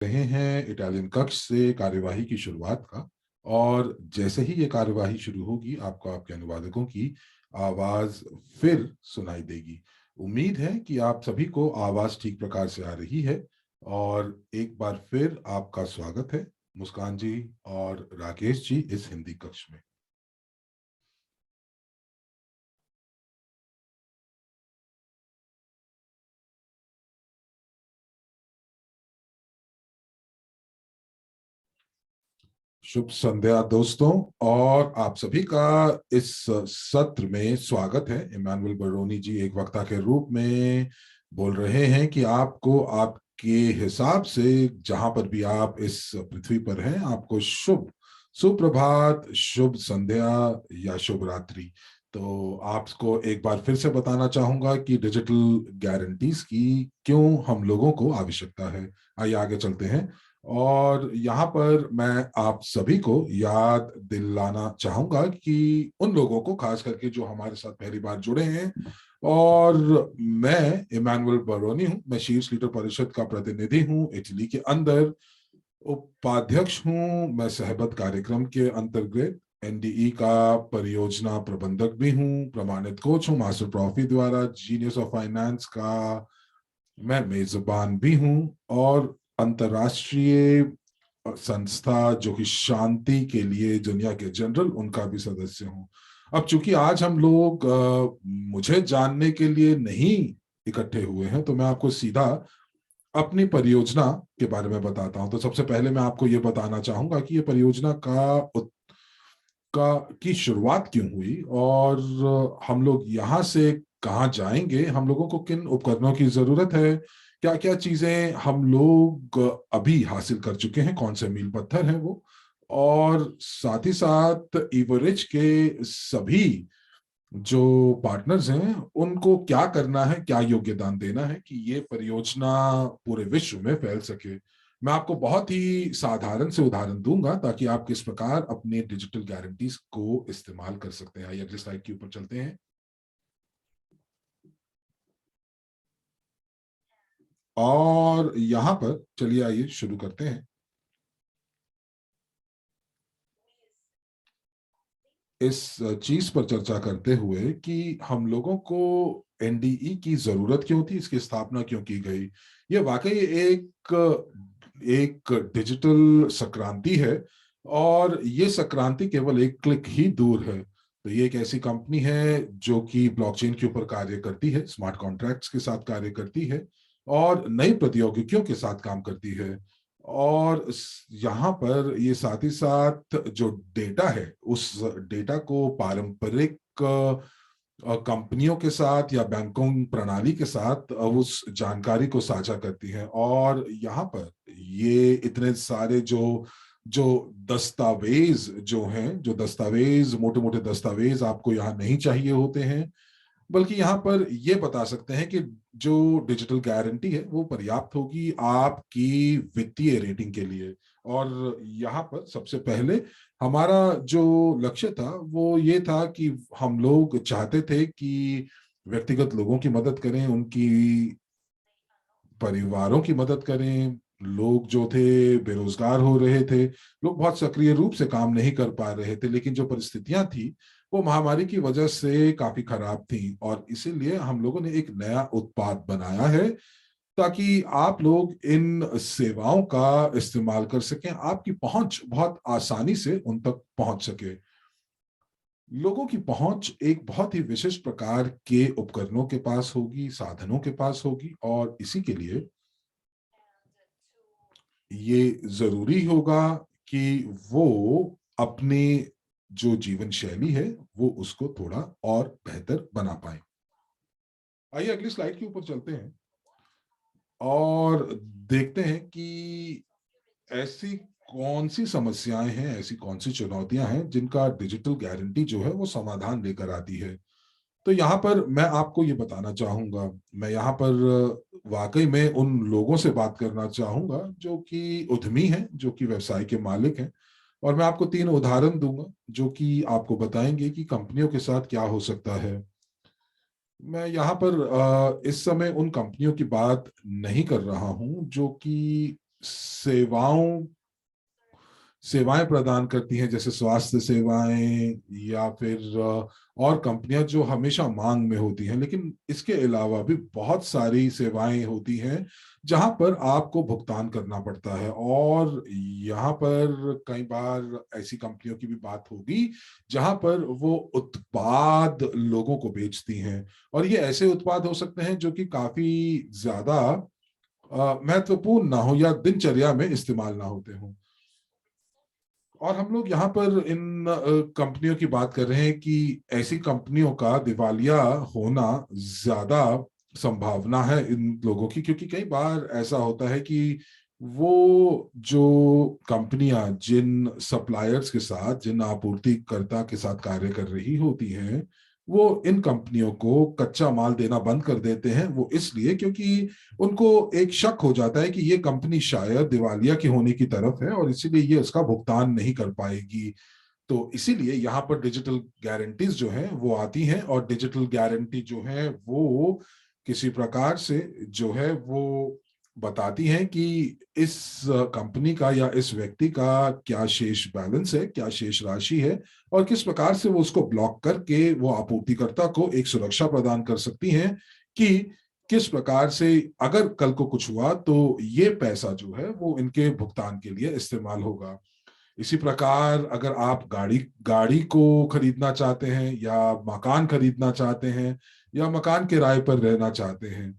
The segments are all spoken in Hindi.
रहे हैं इटालियन कक्ष से कार्यवाही की शुरुआत का। और जैसे ही ये कार्यवाही शुरू होगी आपको आपके अनुवादकों की आवाज फिर सुनाई देगी। उम्मीद है कि आप सभी को आवाज ठीक प्रकार से आ रही है। और एक बार फिर आपका स्वागत है मुस्कान जी और राकेश जी इस हिंदी कक्ष में। शुभ संध्या दोस्तों। और आप सभी का इस सत्र में स्वागत है। इमानुएल बरोनी जी एक वक्ता के रूप में बोल रहे हैं कि आपको आपके हिसाब से जहां पर भी आप इस पृथ्वी पर हैं आपको शुभ सुप्रभात, शुभ संध्या या शुभ रात्रि। तो आपको एक बार फिर से बताना चाहूंगा कि डिजिटल गारंटीज की क्यों हम लोगों को आवश्यकता है। आइए आगे चलते हैं। और यहाँ पर मैं आप सभी को याद दिलाना चाहूंगा कि उन लोगों को खास करके जो हमारे साथ पहली बार जुड़े हैं, और मैं इमानुएल बरोनी हूं। मैं शीर्ष लीडर परिषद का प्रतिनिधि हूं इटली के अंदर, उपाध्यक्ष हूं मैं सहबत कार्यक्रम के अंतर्गत, एनडीई का परियोजना प्रबंधक भी हूं, प्रमाणित कोच हूं मास्टर प्रॉफी द्वारा, जीनियस ऑफ फाइनेंस का मैं मेजबान भी हूं, और अंतरराष्ट्रीय संस्था जो कि शांति के लिए दुनिया के जनरल उनका भी सदस्य हूं। अब चूंकि आज हम लोग मुझे जानने के लिए नहीं इकट्ठे हुए हैं तो मैं आपको सीधा अपनी परियोजना के बारे में बताता हूं। तो सबसे पहले मैं आपको ये बताना चाहूंगा कि ये परियोजना का की शुरुआत क्यों हुई, और हम लोग यहाँ से कहाँ जाएंगे, हम लोगों को किन उपकरणों की जरूरत है, क्या क्या चीजें हम लोग अभी हासिल कर चुके हैं, कौन से मील पत्थर हैं वो, और साथ ही साथ इवरिज के सभी जो पार्टनर्स हैं उनको क्या करना है, क्या योगदान देना है कि ये परियोजना पूरे विश्व में फैल सके। मैं आपको बहुत ही साधारण से उदाहरण दूंगा ताकि आप किस प्रकार अपने डिजिटल गारंटीज को इस्तेमाल कर सकते हैं। आइए अगली स्लाइड के ऊपर चलते हैं। और यहां पर चलिए आइए शुरू करते हैं। इस चीज पर चर्चा करते हुए कि हम लोगों को एनडीई की जरूरत क्यों थी, इसकी स्थापना क्यों की गई। ये वाकई एक एक डिजिटल संक्रांति है, और ये संक्रांति केवल एक क्लिक ही दूर है। तो ये एक ऐसी कंपनी है जो कि ब्लॉकचेन के ऊपर कार्य करती है, स्मार्ट कॉन्ट्रैक्ट्स के साथ कार्य करती है, और नई प्रौद्योगिकियों के साथ काम करती है। और यहाँ पर ये साथ ही साथ जो डेटा है उस डेटा को पारंपरिक कंपनियों के साथ या बैंकों प्रणाली के साथ उस जानकारी को साझा करती है। और यहाँ पर ये इतने सारे जो जो दस्तावेज जो हैं, जो दस्तावेज मोटे मोटे दस्तावेज आपको यहाँ नहीं चाहिए होते हैं, बल्कि यहाँ पर ये बता सकते हैं कि जो डिजिटल गारंटी है वो पर्याप्त होगी आपकी वित्तीय रेटिंग के लिए। और यहाँ पर सबसे पहले हमारा जो लक्ष्य था वो ये था कि हम लोग चाहते थे कि व्यक्तिगत लोगों की मदद करें, उनकी परिवारों की मदद करें। लोग जो थे बेरोजगार हो रहे थे, लोग बहुत सक्रिय रूप से काम नहीं कर पा रहे थे, लेकिन जो परिस्थितियां थी वो महामारी की वजह से काफी खराब थी, और इसीलिए हम लोगों ने एक नया उत्पाद बनाया है ताकि आप लोग इन सेवाओं का इस्तेमाल कर सकें, आपकी पहुंच बहुत आसानी से उन तक पहुंच सके। लोगों की पहुंच एक बहुत ही विशिष्ट प्रकार के उपकरणों के पास होगी, साधनों के पास होगी, और इसी के लिए ये जरूरी होगा कि वो अपने जो जीवन शैली है वो उसको थोड़ा और बेहतर बना पाए। आइए अगली स्लाइड के ऊपर चलते हैं और देखते हैं कि ऐसी कौन सी समस्याएं हैं, ऐसी कौन सी चुनौतियां हैं जिनका डिजिटल गारंटी जो है वो समाधान लेकर आती है। तो यहाँ पर मैं आपको ये बताना चाहूंगा, मैं यहाँ पर वाकई में उन लोगों से बात करना चाहूंगा जो कि उद्यमी हैं, जो कि व्यवसाय के मालिक हैं, और मैं आपको 3 उदाहरण दूंगा जो कि आपको बताएंगे कि कंपनियों के साथ क्या हो सकता है। मैं यहाँ पर इस समय उन कंपनियों की बात नहीं कर रहा हूँ जो कि सेवाओं सेवाएं प्रदान करती हैं, जैसे स्वास्थ्य सेवाएं या फिर और कंपनियां जो हमेशा मांग में होती हैं। लेकिन इसके अलावा भी बहुत सारी सेवाएं होती हैं जहां पर आपको भुगतान करना पड़ता है, और यहाँ पर कई बार ऐसी कंपनियों की भी बात होगी जहां पर वो उत्पाद लोगों को बेचती हैं, और ये ऐसे उत्पाद हो सकते हैं जो कि काफी ज्यादा महत्वपूर्ण ना हो या दिनचर्या में इस्तेमाल ना होते हों। और हम लोग यहाँ पर इन कंपनियों की बात कर रहे हैं कि ऐसी कंपनियों का दिवालिया होना ज्यादा संभावना है इन लोगों की, क्योंकि कई बार ऐसा होता है कि वो जो कंपनियां जिन सप्लायर्स के साथ, जिन आपूर्तिकर्ता के साथ कार्य कर रही होती हैं, वो इन कंपनियों को कच्चा माल देना बंद कर देते हैं। वो इसलिए क्योंकि उनको एक शक हो जाता है कि ये कंपनी शायद दिवालिया की होने की तरफ है, और इसीलिए ये उसका भुगतान नहीं कर पाएगी। तो इसीलिए यहाँ पर डिजिटल गारंटीज जो है वो आती हैं, और डिजिटल गारंटी जो है वो किसी प्रकार से जो है वो बताती हैं कि इस कंपनी का या इस व्यक्ति का क्या शेष बैलेंस है, क्या शेष राशि है, और किस प्रकार से वो उसको ब्लॉक करके वो आपूर्तिकर्ता को एक सुरक्षा प्रदान कर सकती हैं कि किस प्रकार से अगर कल को कुछ हुआ तो ये पैसा जो है वो इनके भुगतान के लिए इस्तेमाल होगा। इसी प्रकार अगर आप गाड़ी गाड़ी को खरीदना चाहते हैं, या मकान खरीदना चाहते हैं, या मकान किराए पर रहना चाहते हैं,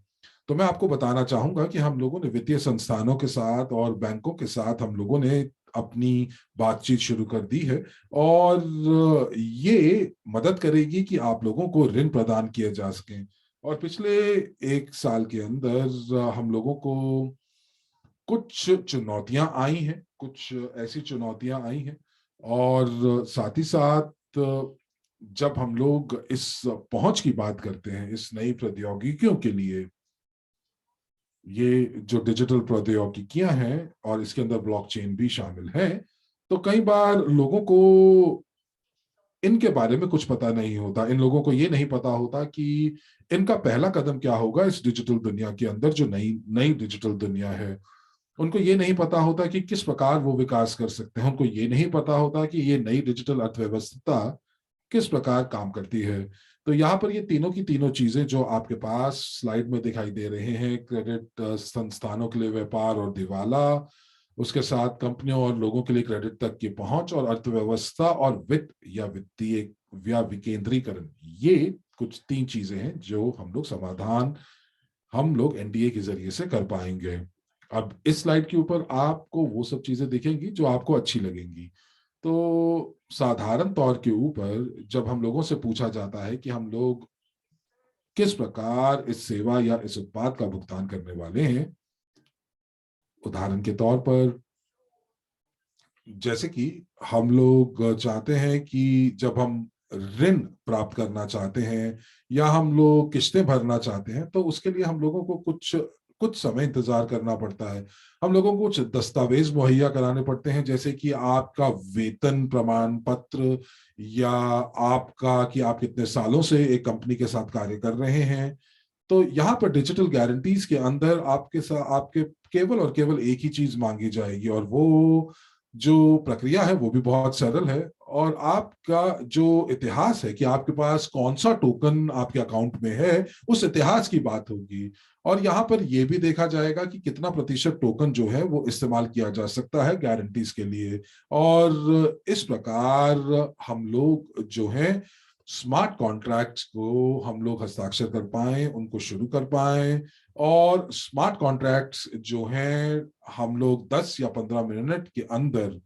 तो मैं आपको बताना चाहूंगा कि हम लोगों ने वित्तीय संस्थानों के साथ और बैंकों के साथ हम लोगों ने अपनी बातचीत शुरू कर दी है, और ये मदद करेगी कि आप लोगों को ऋण प्रदान किए जा सकें। और पिछले 1 साल के अंदर हम लोगों को कुछ चुनौतियां आई हैं, कुछ ऐसी चुनौतियां आई हैं, और साथ ही साथ जब हम लोग इस पहुंच की बात करते हैं इस नई प्रौद्योगिकियों के लिए, ये जो डिजिटल प्रौद्योगिकियां हैं और इसके अंदर ब्लॉकचेन भी शामिल है, तो कई बार लोगों को इनके बारे में कुछ पता नहीं होता। इन लोगों को ये नहीं पता होता कि इनका पहला कदम क्या होगा इस डिजिटल दुनिया के अंदर, जो नई नई डिजिटल दुनिया है। उनको ये नहीं पता होता कि किस प्रकार वो विकास कर सकते हैं। उनको ये नहीं पता होता कि ये नई डिजिटल अर्थव्यवस्था किस प्रकार काम करती है। तो यहाँ पर ये तीनों की तीनों चीजें जो आपके पास स्लाइड में दिखाई दे रहे हैं, क्रेडिट संस्थानों के लिए व्यापार और दिवाला, उसके साथ कंपनियों और लोगों के लिए क्रेडिट तक की पहुंच, और अर्थव्यवस्था और वित्त या वित्तीय या विकेंद्रीकरण, ये कुछ 3 चीजें हैं जो हम लोग एनडीए के जरिए से कर पाएंगे। अब इस स्लाइड के ऊपर आपको वो सब चीजें दिखेंगी जो आपको अच्छी लगेंगी। तो साधारण तौर के ऊपर जब हम लोगों से पूछा जाता है कि हम लोग किस प्रकार इस सेवा या इस उत्पाद का भुगतान करने वाले हैं, उदाहरण के तौर पर जैसे कि हम लोग चाहते हैं कि जब हम ऋण प्राप्त करना चाहते हैं या हम लोग किस्तें भरना चाहते हैं, तो उसके लिए हम लोगों को कुछ कुछ समय इंतजार करना पड़ता है। हम लोगों को कुछ दस्तावेज मुहैया कराने पड़ते हैं, जैसे कि आपका वेतन प्रमाण पत्र, या आपका कि आप कितने सालों से एक कंपनी के साथ कार्य कर रहे हैं। तो यहाँ पर डिजिटल गारंटीज के अंदर आपके साथ आपके केवल और केवल एक ही चीज मांगी जाएगी, और वो जो प्रक्रिया है वो भी बहुत सरल है। और आपका जो इतिहास है कि आपके पास कौन सा टोकन आपके अकाउंट में है, उस इतिहास की बात होगी। और यहाँ पर यह भी देखा जाएगा कि कितना प्रतिशत टोकन जो है वो इस्तेमाल किया जा सकता है गारंटीज के लिए। और इस प्रकार हम लोग जो है स्मार्ट कॉन्ट्रैक्ट्स को हम लोग हस्ताक्षर कर पाए, उनको शुरू कर पाए। और स्मार्ट कॉन्ट्रैक्ट्स जो हैं हम लोग 10 या 15 मिनट के अंदर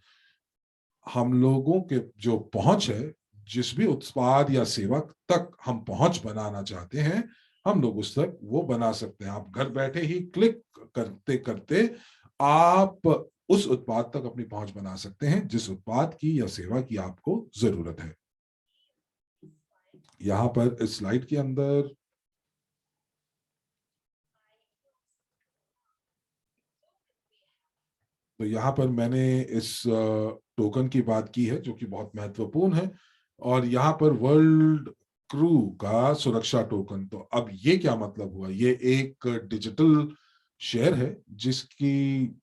हम लोगों के जो पहुंच है, जिस भी उत्पाद या सेवा तक हम पहुंच बनाना चाहते हैं, हम लोग उस तक वो बना सकते हैं। आप घर बैठे ही क्लिक करते करते आप उस उत्पाद तक अपनी पहुंच बना सकते हैं जिस उत्पाद की या सेवा की आपको जरूरत है। यहाँ पर इस स्लाइड के अंदर तो यहाँ पर मैंने इस टोकन की बात की है जो कि बहुत महत्वपूर्ण है, और यहाँ पर वर्ल्ड क्रू का सुरक्षा टोकन। तो अब ये क्या मतलब हुआ, ये एक डिजिटल शेयर है जिसकी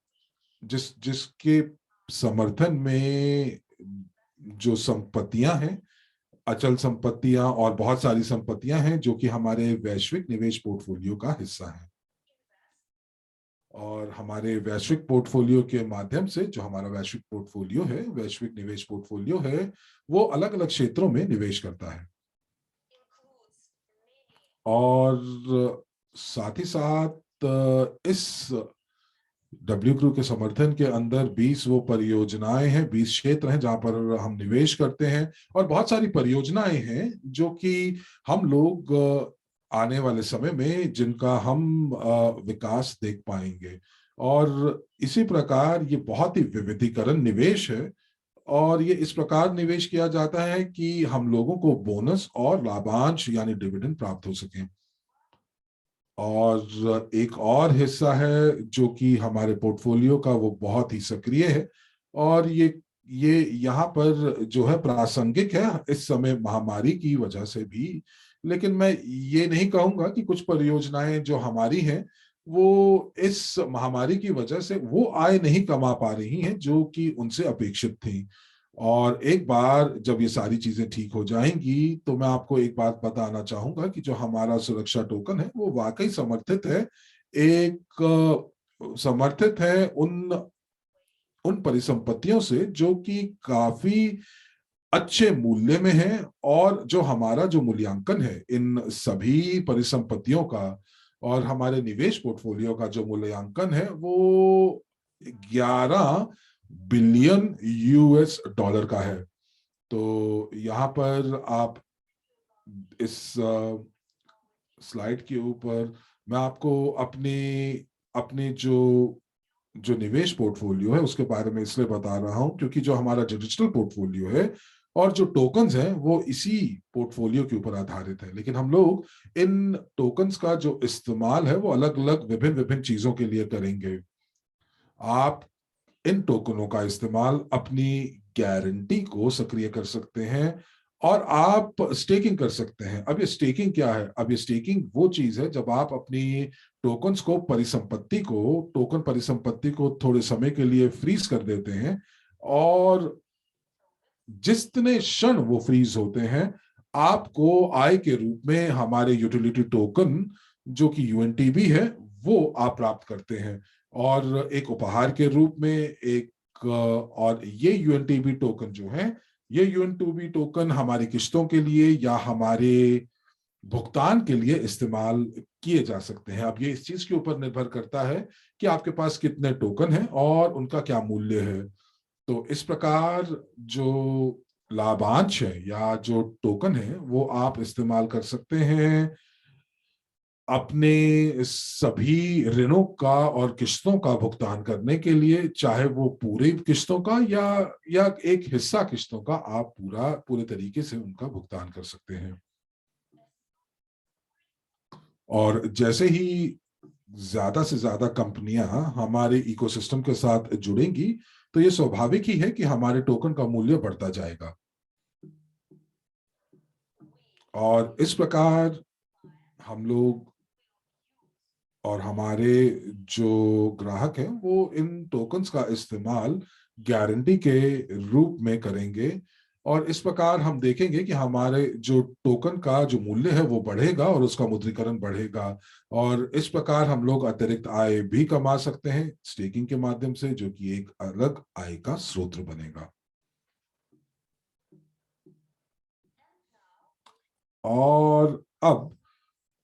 जिसके समर्थन में जो संपत्तियां हैं, अचल संपत्तियां और बहुत सारी संपत्तियां हैं जो कि हमारे वैश्विक निवेश पोर्टफोलियो का हिस्सा है। और हमारे वैश्विक पोर्टफोलियो के माध्यम से, जो हमारा वैश्विक पोर्टफोलियो है, वैश्विक निवेश पोर्टफोलियो है, वो अलग अलग क्षेत्रों में निवेश करता है। और साथ ही साथ इस डब्ल्यू क्रू के समर्थन के अंदर 20 वो परियोजनाएं हैं, 20 क्षेत्र हैं जहां पर हम निवेश करते हैं। और बहुत सारी परियोजनाएं हैं जो कि हम लोग आने वाले समय में जिनका हम विकास देख पाएंगे। और इसी प्रकार ये बहुत ही विविधीकरण निवेश है। और ये इस प्रकार निवेश किया जाता है कि हम लोगों को बोनस और लाभांश यानी डिविडेंड प्राप्त हो सके। और एक और हिस्सा है जो कि हमारे पोर्टफोलियो का, वो बहुत ही सक्रिय है। और ये यहाँ पर जो है प्रासंगिक है इस समय महामारी की वजह से भी। लेकिन मैं ये नहीं कहूंगा कि कुछ परियोजनाएं जो हमारी हैं वो इस महामारी की वजह से वो आय नहीं कमा पा रही हैं जो कि उनसे अपेक्षित थी। और एक बार जब ये सारी चीजें ठीक हो जाएंगी तो मैं आपको एक बात बताना चाहूंगा कि जो हमारा सुरक्षा टोकन है वो वाकई समर्थित है। एक समर्थित है उन उन परिसंपत्तियों से जो कि काफी अच्छे मूल्य में है। और जो हमारा जो मूल्यांकन है इन सभी परिसंपत्तियों का और हमारे निवेश पोर्टफोलियो का जो मूल्यांकन है वो 11 बिलियन यूएस डॉलर का है। तो यहाँ पर आप इस स्लाइड के ऊपर मैं आपको अपने अपने जो जो निवेश पोर्टफोलियो है उसके बारे में इसलिए बता रहा हूं क्योंकि जो हमारा डिजिटल पोर्टफोलियो है और जो टोकन्स हैं वो इसी पोर्टफोलियो के ऊपर आधारित है। लेकिन हम लोग इन टोकन्स का जो इस्तेमाल है वो अलग अलग विभिन्न विभिन्न चीजों के लिए करेंगे। आप इन टोकनों का इस्तेमाल अपनी गारंटी को सक्रिय कर सकते हैं और आप स्टेकिंग कर सकते हैं। अब ये स्टेकिंग क्या है? अब ये स्टेकिंग वो चीज है जब आप अपनी टोकन्स को, टोकन परिसंपत्ति को थोड़े समय के लिए फ्रीज कर देते हैं। और जितने क्षण वो फ्रीज होते हैं आपको आय के रूप में हमारे यूटिलिटी टोकन जो कि यूएनटीबी है वो आप प्राप्त करते हैं। और एक उपहार के रूप में और ये यूएनटीबी टोकन जो है, ये यूएनटीबी टोकन हमारी किस्तों के लिए या हमारे भुगतान के लिए इस्तेमाल किए जा सकते हैं। अब ये इस चीज के ऊपर निर्भर करता है कि आपके पास कितने टोकन हैं और उनका क्या मूल्य है। तो इस प्रकार जो लाभांश है या जो टोकन है वो आप इस्तेमाल कर सकते हैं अपने सभी ऋणों का और किस्तों का भुगतान करने के लिए, चाहे वो पूरे किस्तों का या एक हिस्सा किस्तों का, आप पूरे तरीके से उनका भुगतान कर सकते हैं। और जैसे ही ज्यादा से ज्यादा कंपनियां हमारे इकोसिस्टम के साथ जुड़ेंगी तो ये स्वाभाविक ही है कि हमारे टोकन का मूल्य बढ़ता जाएगा। और इस प्रकार हम लोग और हमारे जो ग्राहक हैं वो इन टोकन्स का इस्तेमाल गारंटी के रूप में करेंगे। और इस प्रकार हम देखेंगे कि हमारे जो टोकन का जो मूल्य है वो बढ़ेगा और उसका मुद्रीकरण बढ़ेगा। और इस प्रकार हम लोग अतिरिक्त आय भी कमा सकते हैं स्टेकिंग के माध्यम से, जो कि एक अलग आय का स्रोत बनेगा। और अब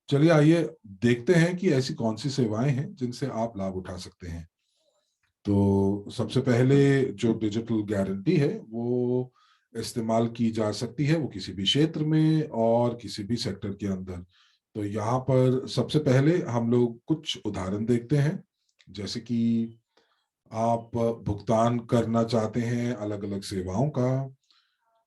चलिए आइए देखते हैं कि ऐसी कौन सी सेवाएं हैं जिनसे आप लाभ उठा सकते हैं। तो सबसे पहले जो डिजिटल गारंटी है वो इस्तेमाल की जा सकती है वो किसी भी क्षेत्र में और किसी भी सेक्टर के अंदर। तो यहाँ पर सबसे पहले हम लोग कुछ उदाहरण देखते हैं। जैसे कि आप भुगतान करना चाहते हैं अलग अलग सेवाओं का।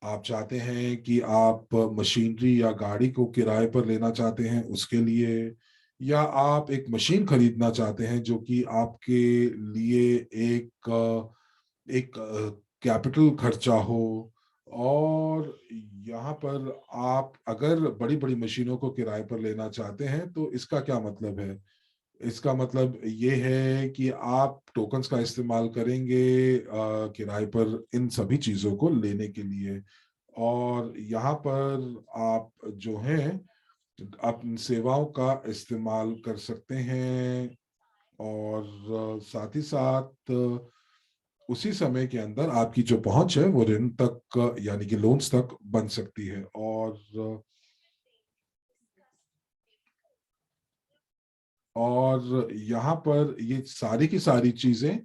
आप चाहते हैं कि आप मशीनरी या गाड़ी को किराए पर लेना चाहते हैं उसके लिए, या आप एक मशीन खरीदना चाहते हैं जो कि आपके लिए एक एक कैपिटल खर्चा हो। और यहाँ पर आप अगर बड़ी बड़ी मशीनों को किराए पर लेना चाहते हैं तो इसका क्या मतलब है? इसका मतलब ये है कि आप टोकन्स का इस्तेमाल करेंगे किराए पर इन सभी चीजों को लेने के लिए। और यहाँ पर आप जो है अपनी सेवाओं का इस्तेमाल कर सकते हैं, और साथ ही साथ उसी समय के अंदर आपकी जो पहुंच है वो ऋण तक यानी कि लोन्स तक बन सकती है। और यहाँ पर ये सारी की सारी चीजें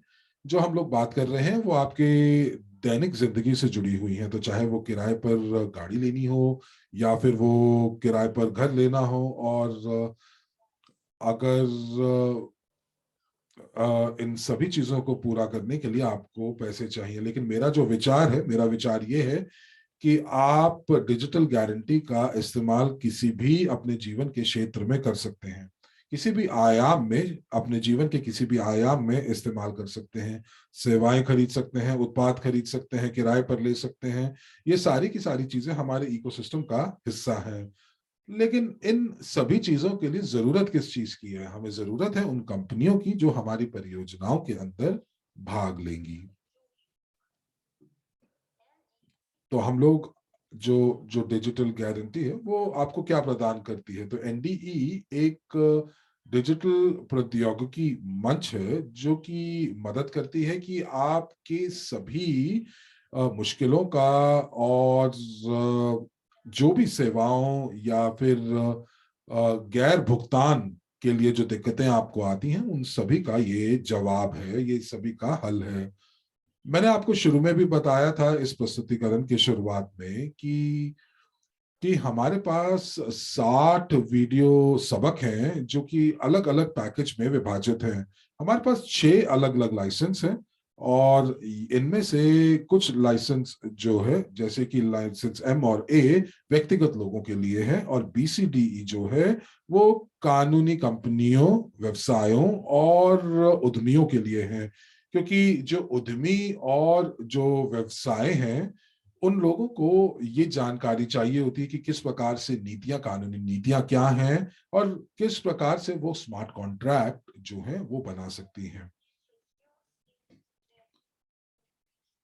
जो हम लोग बात कर रहे हैं वो आपके दैनिक जिंदगी से जुड़ी हुई हैं। तो चाहे वो किराए पर गाड़ी लेनी हो या फिर वो किराए पर घर लेना हो, और अगर इन सभी चीजों को पूरा करने के लिए आपको पैसे चाहिए। लेकिन मेरा जो विचार है, मेरा विचार ये है कि आप डिजिटल गारंटी का इस्तेमाल किसी भी अपने जीवन के क्षेत्र में कर सकते हैं, किसी भी आयाम में, अपने जीवन के किसी भी आयाम में इस्तेमाल कर सकते हैं। सेवाएं खरीद सकते हैं, उत्पाद खरीद सकते हैं, किराए पर ले सकते हैं। ये सारी की सारी चीजें हमारे इकोसिस्टम का हिस्सा है। लेकिन इन सभी चीजों के लिए जरूरत किस चीज की है? हमें जरूरत है उन कंपनियों की जो हमारी परियोजनाओं के अंदर भाग लेंगी। तो हम लोग जो जो डिजिटल गारंटी है वो आपको क्या प्रदान करती है? तो एनडीई एक डिजिटल प्रौद्योगिकी मंच है जो कि मदद करती है कि आपके सभी मुश्किलों का, और जो भी सेवाओं या फिर गैर भुगतान के लिए जो दिक्कतें आपको आती हैं उन सभी का ये जवाब है, ये सभी का हल है। मैंने आपको शुरू में भी बताया था इस प्रस्तुतिकरण की शुरुआत में कि हमारे पास 60 वीडियो सबक हैं जो कि अलग अलग पैकेज में विभाजित हैं। हमारे पास 6 अलग अलग लाइसेंस हैं, और इनमें से कुछ लाइसेंस जो है जैसे कि लाइसेंस एम और ए व्यक्तिगत लोगों के लिए है, और बीसीडीई जो है वो कानूनी कंपनियों, व्यवसायों और उद्यमियों के लिए है। क्योंकि जो उद्यमी और जो व्यवसाय हैं उन लोगों को ये जानकारी चाहिए होती है कि किस प्रकार से नीतियां, कानूनी नीतियां क्या हैं, और किस प्रकार से वो स्मार्ट कॉन्ट्रैक्ट जो है वो बना सकती हैं।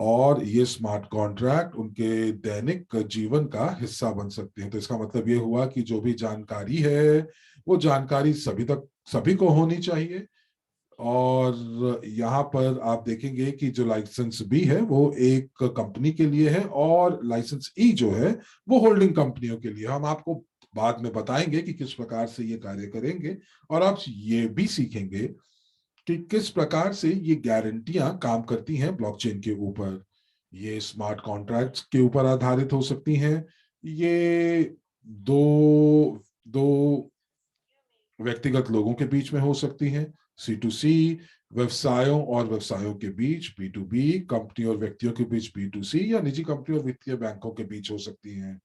और ये स्मार्ट कॉन्ट्रैक्ट उनके दैनिक जीवन का हिस्सा बन सकते हैं। तो इसका मतलब ये हुआ कि जो भी जानकारी है वो जानकारी सभी को होनी चाहिए। और यहाँ पर आप देखेंगे कि जो लाइसेंस बी है वो एक कंपनी के लिए है, और लाइसेंस ई जो है वो होल्डिंग कंपनियों के लिए। हम आपको बाद में बताएंगे कि किस प्रकार से ये कार्य करेंगे, और आप ये भी सीखेंगे कि किस प्रकार से ये गारंटियां काम करती हैं ब्लॉकचेन के ऊपर। ये स्मार्ट कॉन्ट्रैक्ट्स के ऊपर आधारित हो सकती हैं। ये दो दो व्यक्तिगत लोगों के बीच में हो सकती हैं, सी टू सी, व्यवसायों और व्यवसायों के बीच बी टू बी, कंपनी और व्यक्तियों के बीच बी टू सी, या निजी कंपनी और वित्तीय बैंकों के बीच हो सकती हैं।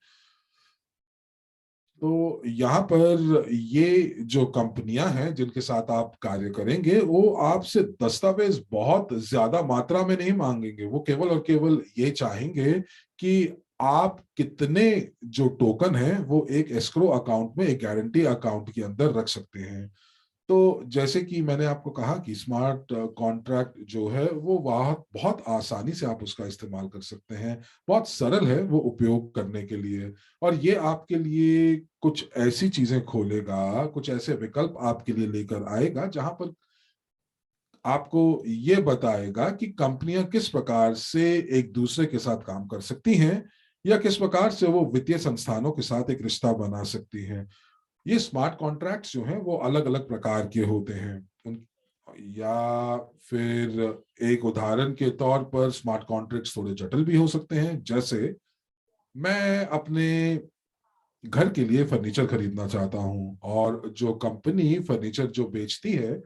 तो यहाँ पर ये जो कंपनियां हैं जिनके साथ आप कार्य करेंगे वो आपसे दस्तावेज बहुत ज्यादा मात्रा में नहीं मांगेंगे। वो केवल और केवल ये चाहेंगे कि आप कितने जो टोकन है वो एक एस्क्रो अकाउंट में, एक गारंटी अकाउंट के अंदर रख सकते हैं। तो जैसे कि मैंने आपको कहा कि स्मार्ट कॉन्ट्रैक्ट जो है वो बहुत बहुत आसानी से आप उसका इस्तेमाल कर सकते हैं। बहुत सरल है वो उपयोग करने के लिए, और ये आपके लिए कुछ ऐसी चीजें खोलेगा, कुछ ऐसे विकल्प आपके लिए लेकर आएगा जहां पर आपको ये बताएगा कि कंपनियां किस प्रकार से एक दूसरे के साथ काम कर सकती हैं, या किस प्रकार से वो वित्तीय संस्थानों के साथ एक रिश्ता बना सकती हैं। ये स्मार्ट कॉन्ट्रैक्ट्स जो हैं वो अलग अलग प्रकार के होते हैं। या फिर एक उदाहरण के तौर पर स्मार्ट कॉन्ट्रैक्ट्स थोड़े जटिल भी हो सकते हैं। जैसे मैं अपने घर के लिए फर्नीचर खरीदना चाहता हूं, और जो कंपनी फर्नीचर जो बेचती है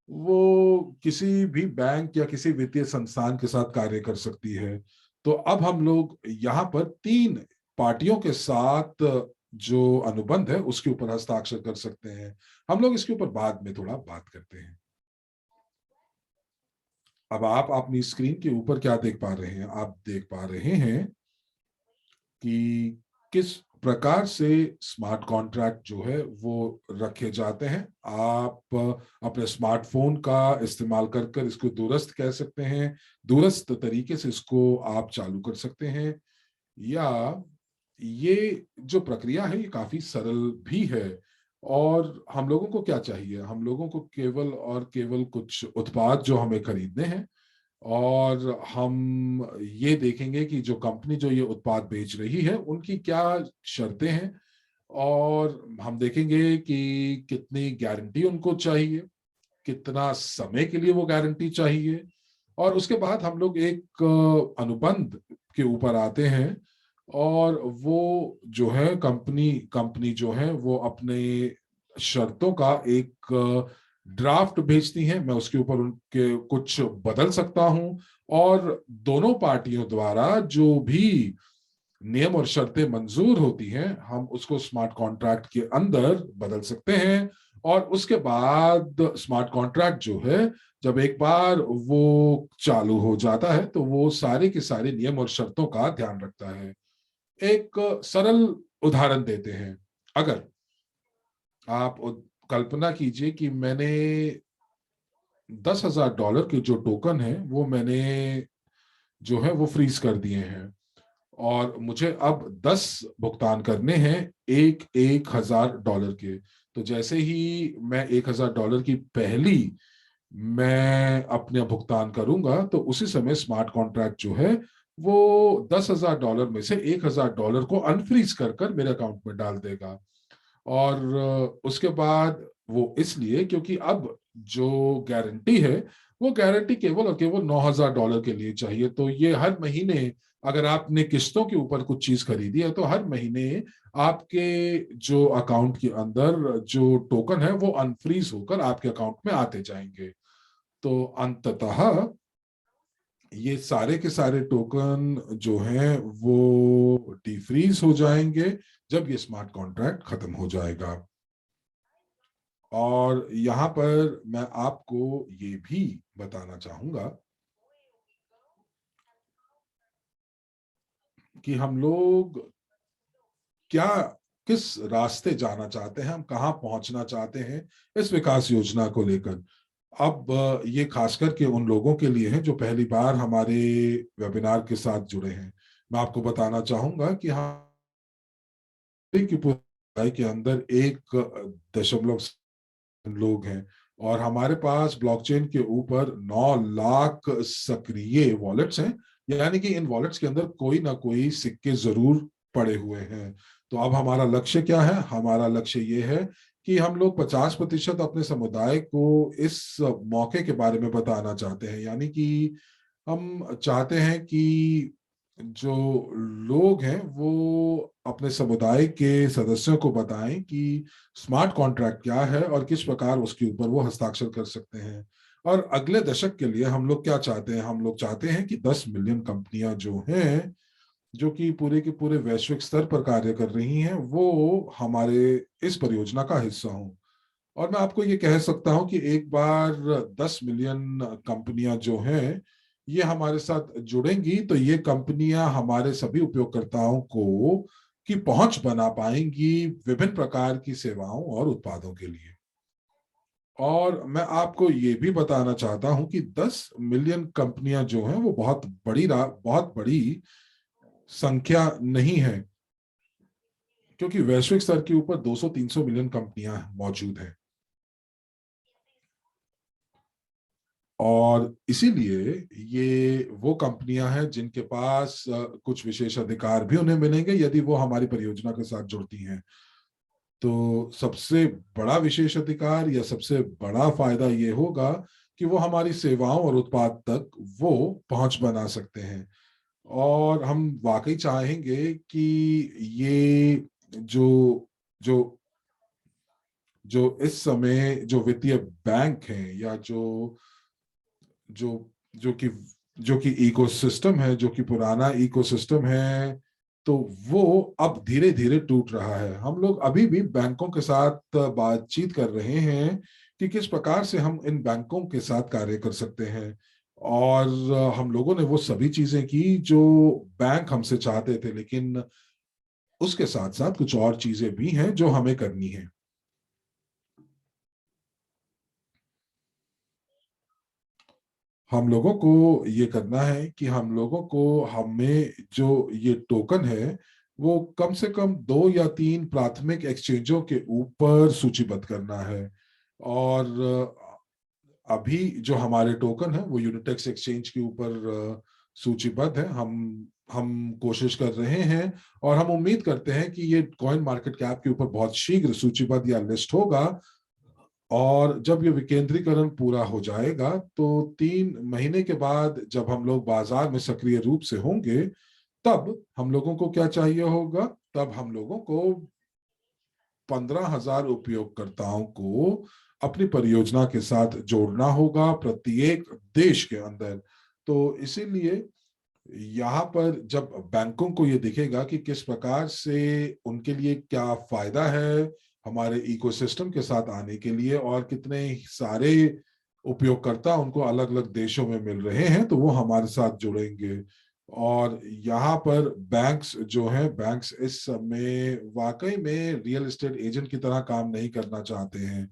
वो किसी भी बैंक या किसी वित्तीय संस्थान के साथ कार्य कर सकती है। तो अब हम लोग यहाँ पर 3 पार्टियों के साथ जो अनुबंध है उसके ऊपर हस्ताक्षर कर सकते हैं। हम लोग इसके ऊपर बाद में थोड़ा बात करते हैं। अब आप अपनी स्क्रीन के ऊपर क्या देख पा रहे हैं? आप देख पा रहे हैं कि किस प्रकार से स्मार्ट कॉन्ट्रैक्ट जो है वो रखे जाते हैं। आप अपने स्मार्टफोन का इस्तेमाल कर कर इसको दूरस्थ कह सकते हैं, दूरस्थ तरीके से इसको आप चालू कर सकते हैं। या ये जो प्रक्रिया है ये काफी सरल भी है। और हम लोगों को क्या चाहिए, हम लोगों को केवल और केवल कुछ उत्पाद जो हमें खरीदने हैं, और हम ये देखेंगे कि जो कंपनी जो ये उत्पाद बेच रही है उनकी क्या शर्तें हैं, और हम देखेंगे कि कितनी गारंटी उनको चाहिए, कितना समय के लिए वो गारंटी चाहिए। और उसके बाद हम लोग एक अनुबंध के ऊपर आते हैं, और वो जो है कंपनी कंपनी जो है वो अपने शर्तों का एक ड्राफ्ट भेजती है। मैं उसके ऊपर उनके कुछ बदल सकता हूं, और दोनों पार्टियों द्वारा जो भी नियम और शर्तें मंजूर होती हैं हम उसको स्मार्ट कॉन्ट्रैक्ट के अंदर बदल सकते हैं। और उसके बाद स्मार्ट कॉन्ट्रैक्ट जो है, जब एक बार वो चालू हो जाता है तो वो सारे के सारे नियम और शर्तों का ध्यान रखता है। एक सरल उदाहरण देते हैं। अगर आप कल्पना कीजिए कि मैंने $10,000 के जो टोकन है वो मैंने जो है वो फ्रीज कर दिए हैं, और मुझे अब 10 भुगतान करने हैं एक एक $1,000 के। तो जैसे ही मैं $1,000 की पहली मैं अपने भुगतान करूंगा तो उसी समय स्मार्ट कॉन्ट्रैक्ट जो है वो $10,000 में से $1,000 को अनफ्रीज कर कर मेरे अकाउंट में डाल देगा। और उसके बाद वो इसलिए क्योंकि अब जो गारंटी है वो गारंटी केवल और केवल $9,000 के लिए चाहिए। तो ये हर महीने अगर आपने किस्तों के ऊपर कुछ चीज खरीदी है तो हर महीने आपके जो अकाउंट के अंदर जो टोकन है वो अनफ्रीज होकर आपके अकाउंट में आते जाएंगे। तो अंततः ये सारे के सारे टोकन जो हैं वो डिफ्रीज हो जाएंगे जब ये स्मार्ट कॉन्ट्रैक्ट खत्म हो जाएगा। और यहां पर मैं आपको ये भी बताना चाहूंगा कि हम लोग क्या किस रास्ते जाना चाहते हैं, हम कहाँ पहुंचना चाहते हैं इस विकास योजना को लेकर। अब ये खास करके उन लोगों के लिए है जो पहली बार हमारे वेबिनार के साथ जुड़े हैं। मैं आपको बताना चाहूंगा कि की पूरी के अंदर 1 दशमलव लोग हैं, और हमारे पास ब्लॉकचेन के ऊपर 9 लाख सक्रिय वॉलेट्स हैं। यानी कि इन वॉलेट्स के अंदर कोई ना कोई सिक्के जरूर पड़े हुए हैं। तो अब हमारा लक्ष्य क्या है, हमारा लक्ष्य ये है कि हम लोग 50% अपने समुदाय को इस मौके के बारे में बताना चाहते हैं। यानी कि हम चाहते हैं कि जो लोग हैं वो अपने समुदाय के सदस्यों को बताएं कि स्मार्ट कॉन्ट्रैक्ट क्या है और किस प्रकार उसके ऊपर वो हस्ताक्षर कर सकते हैं। और अगले दशक के लिए हम लोग क्या चाहते हैं, हम लोग चाहते हैं कि 10 मिलियन कंपनियां जो हैं, जो कि पूरे के पूरे वैश्विक स्तर पर कार्य कर रही हैं, वो हमारे इस परियोजना का हिस्सा हों। और मैं आपको ये कह सकता हूं कि एक बार 10 मिलियन कंपनियां जो हैं ये हमारे साथ जुड़ेंगी तो ये कंपनियां हमारे सभी उपयोगकर्ताओं को की पहुंच बना पाएंगी विभिन्न प्रकार की सेवाओं और उत्पादों के लिए। और मैं आपको ये भी बताना चाहता हूं कि 10 मिलियन कंपनियां जो हैं वो बहुत बड़ी संख्या नहीं है, क्योंकि वैश्विक स्तर के ऊपर 200-300 मिलियन कंपनियां मौजूद हैं। और इसीलिए ये वो कंपनियां हैं जिनके पास कुछ विशेष अधिकार भी उन्हें मिलेंगे यदि वो हमारी परियोजना के साथ जुड़ती हैं। तो सबसे बड़ा विशेष अधिकार या सबसे बड़ा फायदा ये होगा कि वो हमारी सेवाओं और उत्पाद तक वो पहुंच बना सकते हैं। और हम वाकई चाहेंगे कि ये जो जो जो इस समय जो वित्तीय बैंक हैं या जो जो कि जो कि इकोसिस्टम है, जो कि पुराना इकोसिस्टम है, तो वो अब धीरे धीरे टूट रहा है। हम लोग अभी भी बैंकों के साथ बातचीत कर रहे हैं कि किस प्रकार से हम इन बैंकों के साथ कार्य कर सकते हैं। और हम लोगों ने वो सभी चीजें की जो बैंक हमसे चाहते थे, लेकिन उसके साथ साथ कुछ और चीजें भी हैं जो हमें करनी है। हम लोगों को ये करना है कि हम लोगों को हमें जो ये टोकन है वो कम से कम 2 या 3 प्राथमिक एक्सचेंजों के ऊपर सूचीबद्ध करना है। और अभी जो हमारे टोकन है वो यूनिटेक्स एक्सचेंज के ऊपर सूचीबद्ध है। हम कोशिश कर रहे हैं और हम उम्मीद करते हैं कि ये कॉइन मार्केट कैप के ऊपर बहुत शीघ्र सूचीबद्ध या लिस्ट होगा। और जब ये विकेंद्रीकरण पूरा हो जाएगा तो 3 महीने के बाद जब हम लोग बाजार में सक्रिय रूप से होंगे, तब हम लोगों को क्या चाहिए होगा? तब हम लोगों को 15,000 उपयोगकर्ताओं को अपनी परियोजना के साथ जोड़ना होगा प्रत्येक देश के अंदर। तो इसीलिए यहाँ पर जब बैंकों को ये दिखेगा कि किस प्रकार से उनके लिए क्या फायदा है हमारे इकोसिस्टम के साथ आने के लिए और कितने सारे उपयोगकर्ता उनको अलग अलग देशों में मिल रहे हैं, तो वो हमारे साथ जुड़ेंगे। और यहाँ पर बैंक्स जो हैं, बैंक्स इस समय वाकई में रियल एस्टेट एजेंट की तरह काम नहीं करना चाहते हैं।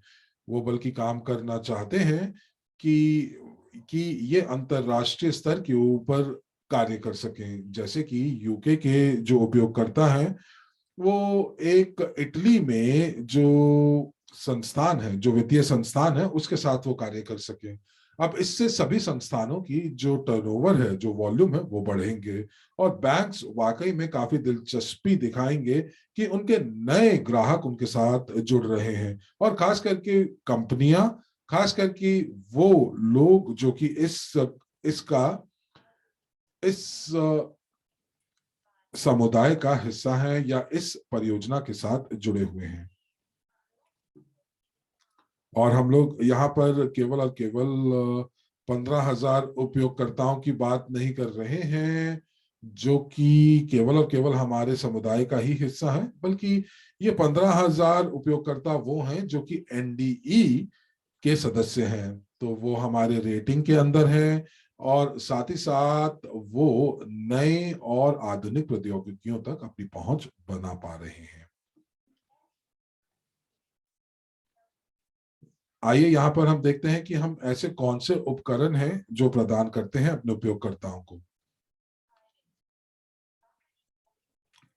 वो बल्कि काम करना चाहते हैं कि ये अंतरराष्ट्रीय स्तर के ऊपर कार्य कर सकें। जैसे कि यूके के जो उपयोगकर्ता हैं वो एक इटली में जो संस्थान है, जो वित्तीय संस्थान है, उसके साथ वो कार्य कर सके। अब इससे सभी संस्थानों की जो टर्नओवर है, जो वॉल्यूम है, वो बढ़ेंगे और बैंक्स वाकई में काफी दिलचस्पी दिखाएंगे कि उनके नए ग्राहक उनके साथ जुड़ रहे हैं। और खास करके कंपनियां, खास करके वो लोग जो कि इसका इस समुदाय का हिस्सा है या इस परियोजना के साथ जुड़े हुए हैं। और हम लोग यहाँ पर केवल और केवल 15,000 उपयोगकर्ताओं की बात नहीं कर रहे हैं जो कि केवल और केवल हमारे समुदाय का ही हिस्सा है, बल्कि ये 15,000 उपयोगकर्ता वो हैं जो कि एनडीई के सदस्य हैं। तो वो हमारे रेटिंग के अंदर हैं और साथ ही साथ वो नए और आधुनिक प्रौद्योगिकियों तक अपनी पहुंच बना पा रहे हैं। आइए यहाँ पर हम देखते हैं कि हम ऐसे कौन से उपकरण हैं जो प्रदान करते हैं अपने उपयोगकर्ताओं को।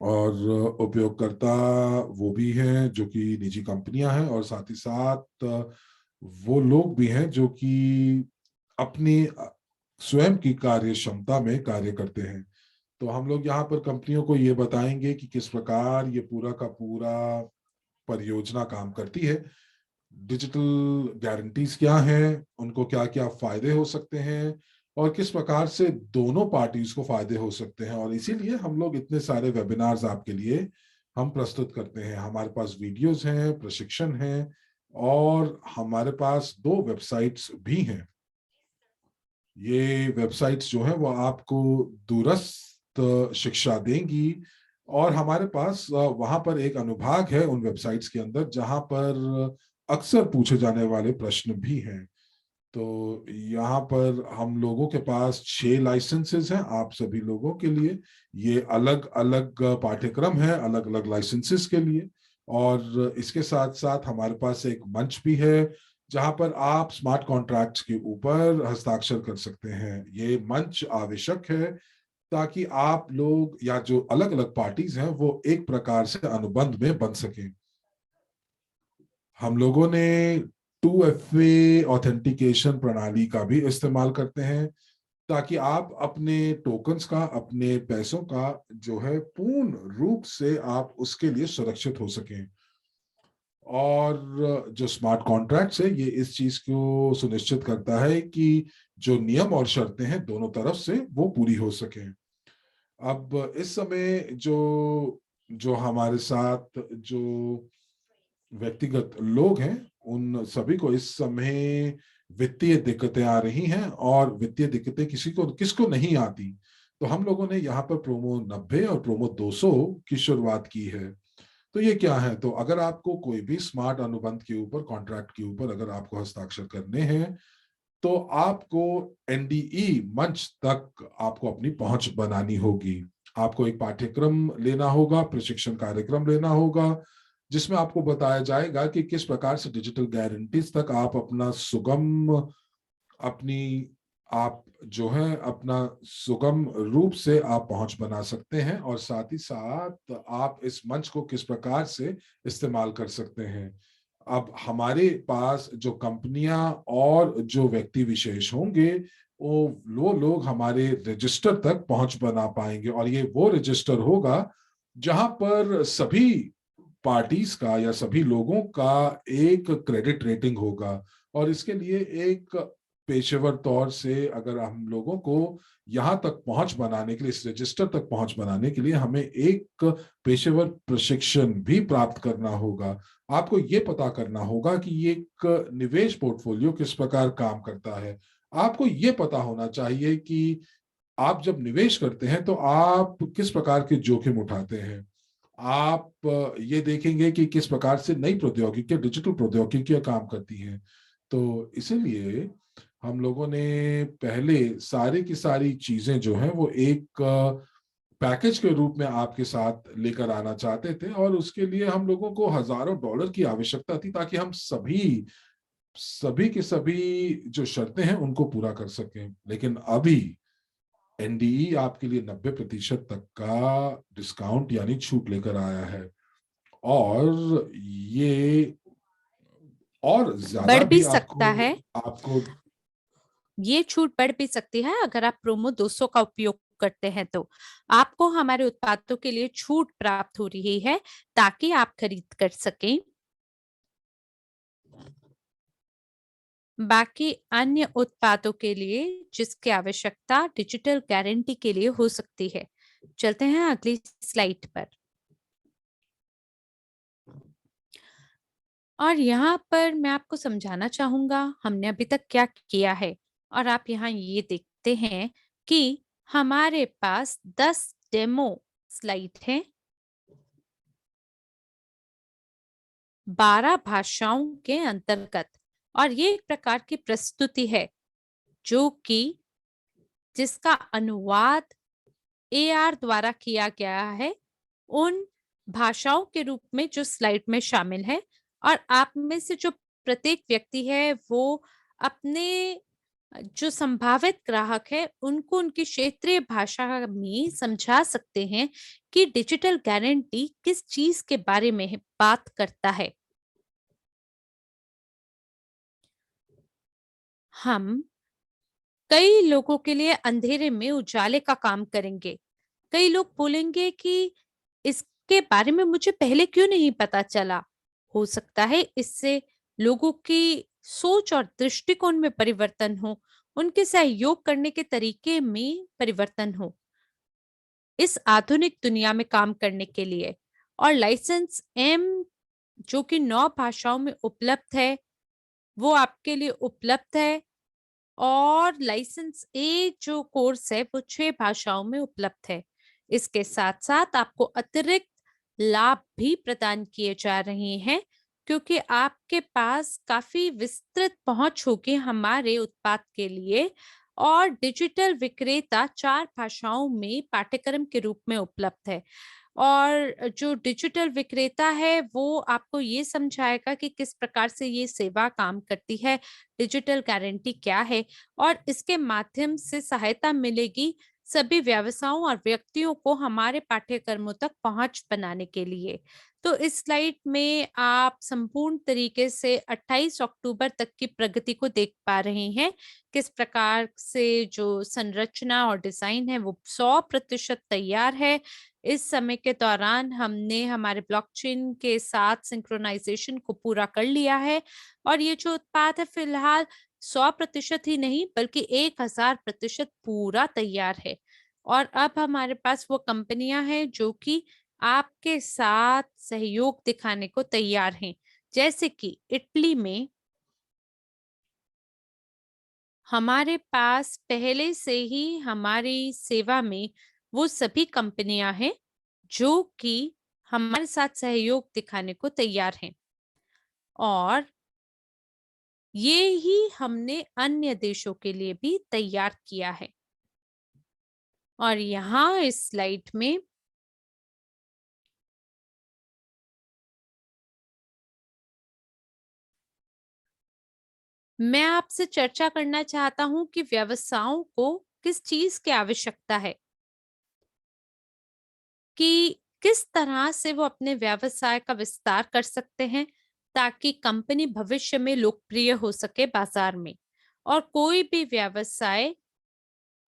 और उपयोगकर्ता वो भी हैं जो कि निजी कंपनियां हैं और साथ ही साथ वो लोग भी हैं जो कि अपनी स्वयं की कार्य क्षमता में कार्य करते हैं। तो हम लोग यहाँ पर कंपनियों को ये बताएंगे कि किस प्रकार ये पूरा का पूरा परियोजना काम करती है, डिजिटल गारंटीज क्या हैं, उनको क्या क्या फायदे हो सकते हैं और किस प्रकार से दोनों पार्टीज को फायदे हो सकते हैं। और इसीलिए हम लोग इतने सारे वेबिनार्स आपके लिए हम प्रस्तुत करते हैं। हमारे पास वीडियोस हैं, प्रशिक्षण हैं और हमारे पास 2 वेबसाइट्स भी हैं। ये वेबसाइट्स जो है वो आपको दूरस्थ शिक्षा देंगी और हमारे पास वहां पर एक अनुभाग है उन वेबसाइट्स के अंदर जहां पर अक्सर पूछे जाने वाले प्रश्न भी हैं। तो यहाँ पर हम लोगों के पास 6 लाइसेंसेस हैं आप सभी लोगों के लिए। ये अलग अलग पाठ्यक्रम है अलग अलग लाइसेंसेस के लिए। और इसके साथ साथ हमारे पास एक मंच भी है जहां पर आप स्मार्ट कॉन्ट्रैक्ट्स के ऊपर हस्ताक्षर कर सकते हैं। ये मंच आवश्यक है ताकि आप लोग या जो अलग अलग पार्टीज हैं वो एक प्रकार से अनुबंध में बन सकें। हम लोगों ने 2FA ऑथेंटिकेशन प्रणाली का भी इस्तेमाल करते हैं ताकि आप अपने टोकन्स का, अपने पैसों का जो है पूर्ण रूप से आप उसके लिए सुरक्षित हो सकें। और जो स्मार्ट कॉन्ट्रैक्ट्स है ये इस चीज को सुनिश्चित करता है कि जो नियम और शर्तें हैं दोनों तरफ से वो पूरी हो सकें। अब इस समय जो जो हमारे साथ जो व्यक्तिगत लोग हैं उन सभी को इस समय वित्तीय दिक्कतें आ रही हैं और वित्तीय दिक्कतें किसी को किसको नहीं आती। तो हम लोगों ने यहाँ पर प्रोमो 90 और प्रोमो 200 की शुरुआत की है। तो ये क्या है? तो अगर आपको कोई भी स्मार्ट अनुबंध के ऊपर, कॉन्ट्रैक्ट के ऊपर अगर आपको हस्ताक्षर करने हैं तो आपको एनडीई मंच तक आपको अपनी पहुंच बनानी होगी। आपको एक पाठ्यक्रम लेना होगा, प्रशिक्षण कार्यक्रम लेना होगा, जिसमें आपको बताया जाएगा कि किस प्रकार से डिजिटल गारंटीज तक आप अपना सुगम अपनी आप जो है अपना सुगम रूप से आप पहुंच बना सकते हैं, और साथ ही साथ आप इस मंच को किस प्रकार से इस्तेमाल कर सकते हैं। अब हमारे पास जो कंपनियां और जो व्यक्ति विशेष होंगे, वो लोग हमारे रजिस्टर तक पहुंच बना पाएंगे, और ये वो रजिस्टर होगा जहां पर सभी पार्टीज का या सभी लोगों का एक क्रेडिट रेटिंग होगा। और इसके लिए एक पेशेवर तौर से अगर हम लोगों को यहाँ तक पहुंच बनाने के लिए, इस रजिस्टर तक पहुंच बनाने के लिए हमें एक पेशेवर प्रशिक्षण भी प्राप्त करना होगा। आपको ये पता करना होगा कि ये एक निवेश पोर्टफोलियो किस प्रकार काम करता है। आपको ये पता होना चाहिए कि आप जब निवेश करते हैं तो आप किस प्रकार के जोखिम उठाते हैं। आप ये देखेंगे कि किस प्रकार से नई प्रौद्योगिकी, डिजिटल प्रौद्योगिकियां काम करती हैं। तो इसीलिए हम लोगों ने पहले सारी की सारी चीजें जो हैं वो एक पैकेज के रूप में आपके साथ लेकर आना चाहते थे, और उसके लिए हम लोगों को हजारों डॉलर की आवश्यकता थी ताकि हम सभी सभी की सभी जो शर्तें हैं उनको पूरा कर सकें। लेकिन अभी एनडीई आपके लिए 90% तक का डिस्काउंट यानी छूट लेकर आया है, और ये और ज्यादा बढ़ भी भी सकता आपको है, आपको ये छूट बढ़ भी सकती है अगर आप प्रोमो 200 का उपयोग करते हैं तो आपको हमारे उत्पादों के लिए छूट प्राप्त हो रही है ताकि आप खरीद कर सकें। बाकी अन्य उत्पादों के लिए जिसकी आवश्यकता डिजिटल गारंटी के लिए हो सकती है। चलते हैं अगली स्लाइड पर। और यहाँ पर मैं आपको समझाना चाहूंगा हमने अभी तक क्या किया है। और आप यहाँ ये देखते हैं कि हमारे पास 10 डेमो स्लाइड हैं, 12 भाषाओं के अंतर्गत। और ये एक प्रकार की प्रस्तुति है जो कि जिसका अनुवाद एआर द्वारा किया गया है उन भाषाओं के रूप में जो स्लाइड में शामिल है। और आप में से जो प्रत्येक व्यक्ति है वो अपने जो संभावित ग्राहक है उनको उनकी क्षेत्रीय भाषा में समझा सकते हैं कि डिजिटल गारंटी किस चीज के बारे में बात करता है। हम कई लोगों के लिए अंधेरे में उजाले का काम करेंगे। कई लोग बोलेंगे कि इसके बारे में मुझे पहले क्यों नहीं पता चला। हो सकता है इससे लोगों की सोच और दृष्टिकोण में परिवर्तन हो, उनके सहयोग करने के तरीके में परिवर्तन हो इस आधुनिक दुनिया में काम करने के लिए। और लाइसेंस एम जो कि 9 भाषाओं में उपलब्ध है वो आपके लिए उपलब्ध है। और लाइसेंस ए जो कोर्स है वो 6 भाषाओं में उपलब्ध है। इसके साथ साथ आपको अतिरिक्त लाभ भी प्रदान किए जा रहे हैं क्योंकि आपके पास काफी विस्तृत पहुंच होगी हमारे उत्पाद के लिए। और डिजिटल विक्रेता 4 भाषाओं में पाठ्यक्रम के रूप में उपलब्ध है। और जो डिजिटल विक्रेता है वो आपको ये समझाएगा कि किस प्रकार से ये सेवा काम करती है, डिजिटल गारंटी क्या है, और इसके माध्यम से सहायता मिलेगी सभी व्यवसायों और व्यक्तियों को हमारे पाठ्यक्रमों तक पहुंच बनाने के लिए। तो इस स्लाइड में आप संपूर्ण तरीके से 28 अक्टूबर तक की प्रगति को देख पा रहे हैं। किस प्रकार से जो संरचना और डिजाइन है वो 100% तैयार है। इस समय के दौरान हमने हमारे ब्लॉकचेन के साथ सिंक्रोनाइजेशन को पूरा कर लिया है। और ये जो उत्पाद है फिलहाल 100% ही नहीं बल्कि 1000% पूरा तैयार है। और अब हमारे पास वो कंपनियां हैं जो कि आपके साथ सहयोग दिखाने को तैयार हैं। जैसे कि इटली में हमारे पास पहले से ही हमारी सेवा में वो सभी कंपनियां हैं जो कि हमारे साथ सहयोग दिखाने को तैयार हैं। और ये ही हमने अन्य देशों के लिए भी तैयार किया है। और यहाँ इस स्लाइड में मैं आपसे चर्चा करना चाहता हूं कि व्यवसायों को किस चीज की आवश्यकता है, कि किस तरह से वो अपने व्यवसाय का विस्तार कर सकते हैं ताकि कंपनी भविष्य में लोकप्रिय हो सके बाजार में। और कोई भी व्यवसाय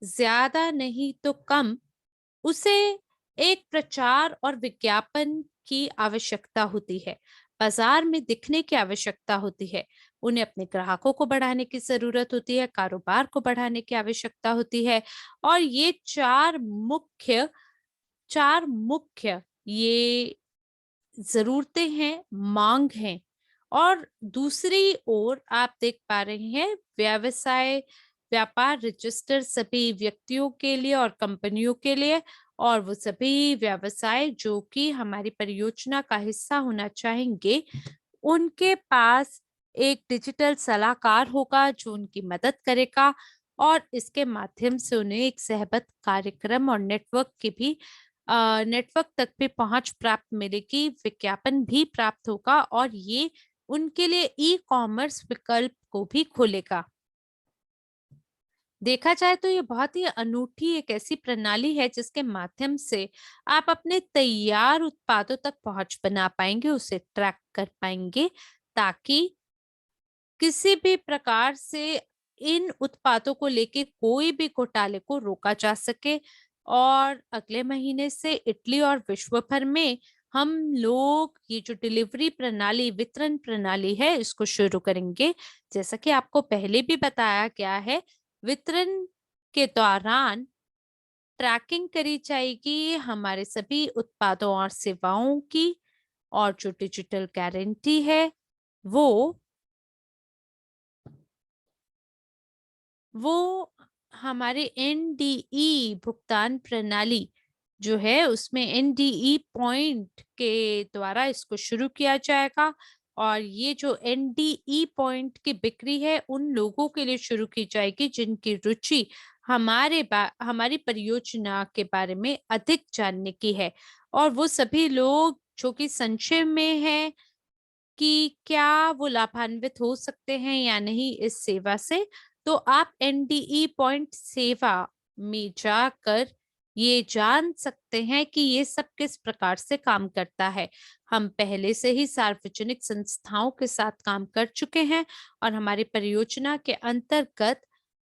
ज्यादा नहीं तो कम, उसे एक प्रचार और विज्ञापन की आवश्यकता होती है, बाजार में दिखने की आवश्यकता होती है, उन्हें अपने ग्राहकों को बढ़ाने की जरूरत होती है, कारोबार को बढ़ाने की आवश्यकता होती है। और ये चार मुख्य ये जरूरतें हैं, मांग हैं। और दूसरी ओर आप देख पा रहे हैं, व्यापार रजिस्टर सभी व्यक्तियों के लिए और कंपनियों के लिए, और वो सभी व्यवसाय जो कि हमारी परियोजना का हिस्सा होना चाहेंगे, उनके पास एक डिजिटल सलाहकार होगा जो उनकी मदद करेगा, और इसके माध्यम से उन्हें एक सहबद्ध कार्यक्रम और नेटवर्क तक भी पहुंच प्राप्त मिलेगी, विज्ञापन भी प्राप्त होगा, और ये उनके लिए ई कॉमर्स विकल्प को भी खोलेगा। देखा जाए तो ये बहुत ही अनूठी एक ऐसी प्रणाली है जिसके माध्यम से आप अपने तैयार उत्पादों तक पहुंच बना पाएंगे, उसे ट्रैक कर पाएंगे, ताकि किसी भी प्रकार से इन उत्पादों को लेके कोई भी घोटाले को रोका जा सके। और अगले महीने से इटली और विश्व भर में हम लोग ये जो डिलीवरी प्रणाली, वितरण प्रणाली है, इसको शुरू करेंगे। जैसा कि आपको पहले भी बताया गया है, वितरण के दौरान ट्रैकिंग करी जाएगी हमारे सभी उत्पादों और सेवाओं की, और जो डिजिटल गारंटी है वो वो हमारे एनडीई भुगतान प्रणाली जो है, उसमें एनडीई पॉइंट के द्वारा इसको शुरू किया जाएगा। और ये जो एनडीई पॉइंट की बिक्री है उन लोगों के लिए शुरू की जाएगी जिनकी रुचि हमारी परियोजना के बारे में अधिक जानने की है। और वो सभी लोग जो कि संशय में हैं कि क्या वो लाभान्वित हो सकते हैं या नहीं इस सेवा से, तो आप एनडीई पॉइंट सेवा में जाकर ये जान सकते हैं कि ये सब किस प्रकार से काम करता है। हम पहले से ही सार्वजनिक संस्थाओं के साथ काम कर चुके हैं, और हमारी परियोजना के अंतर्गत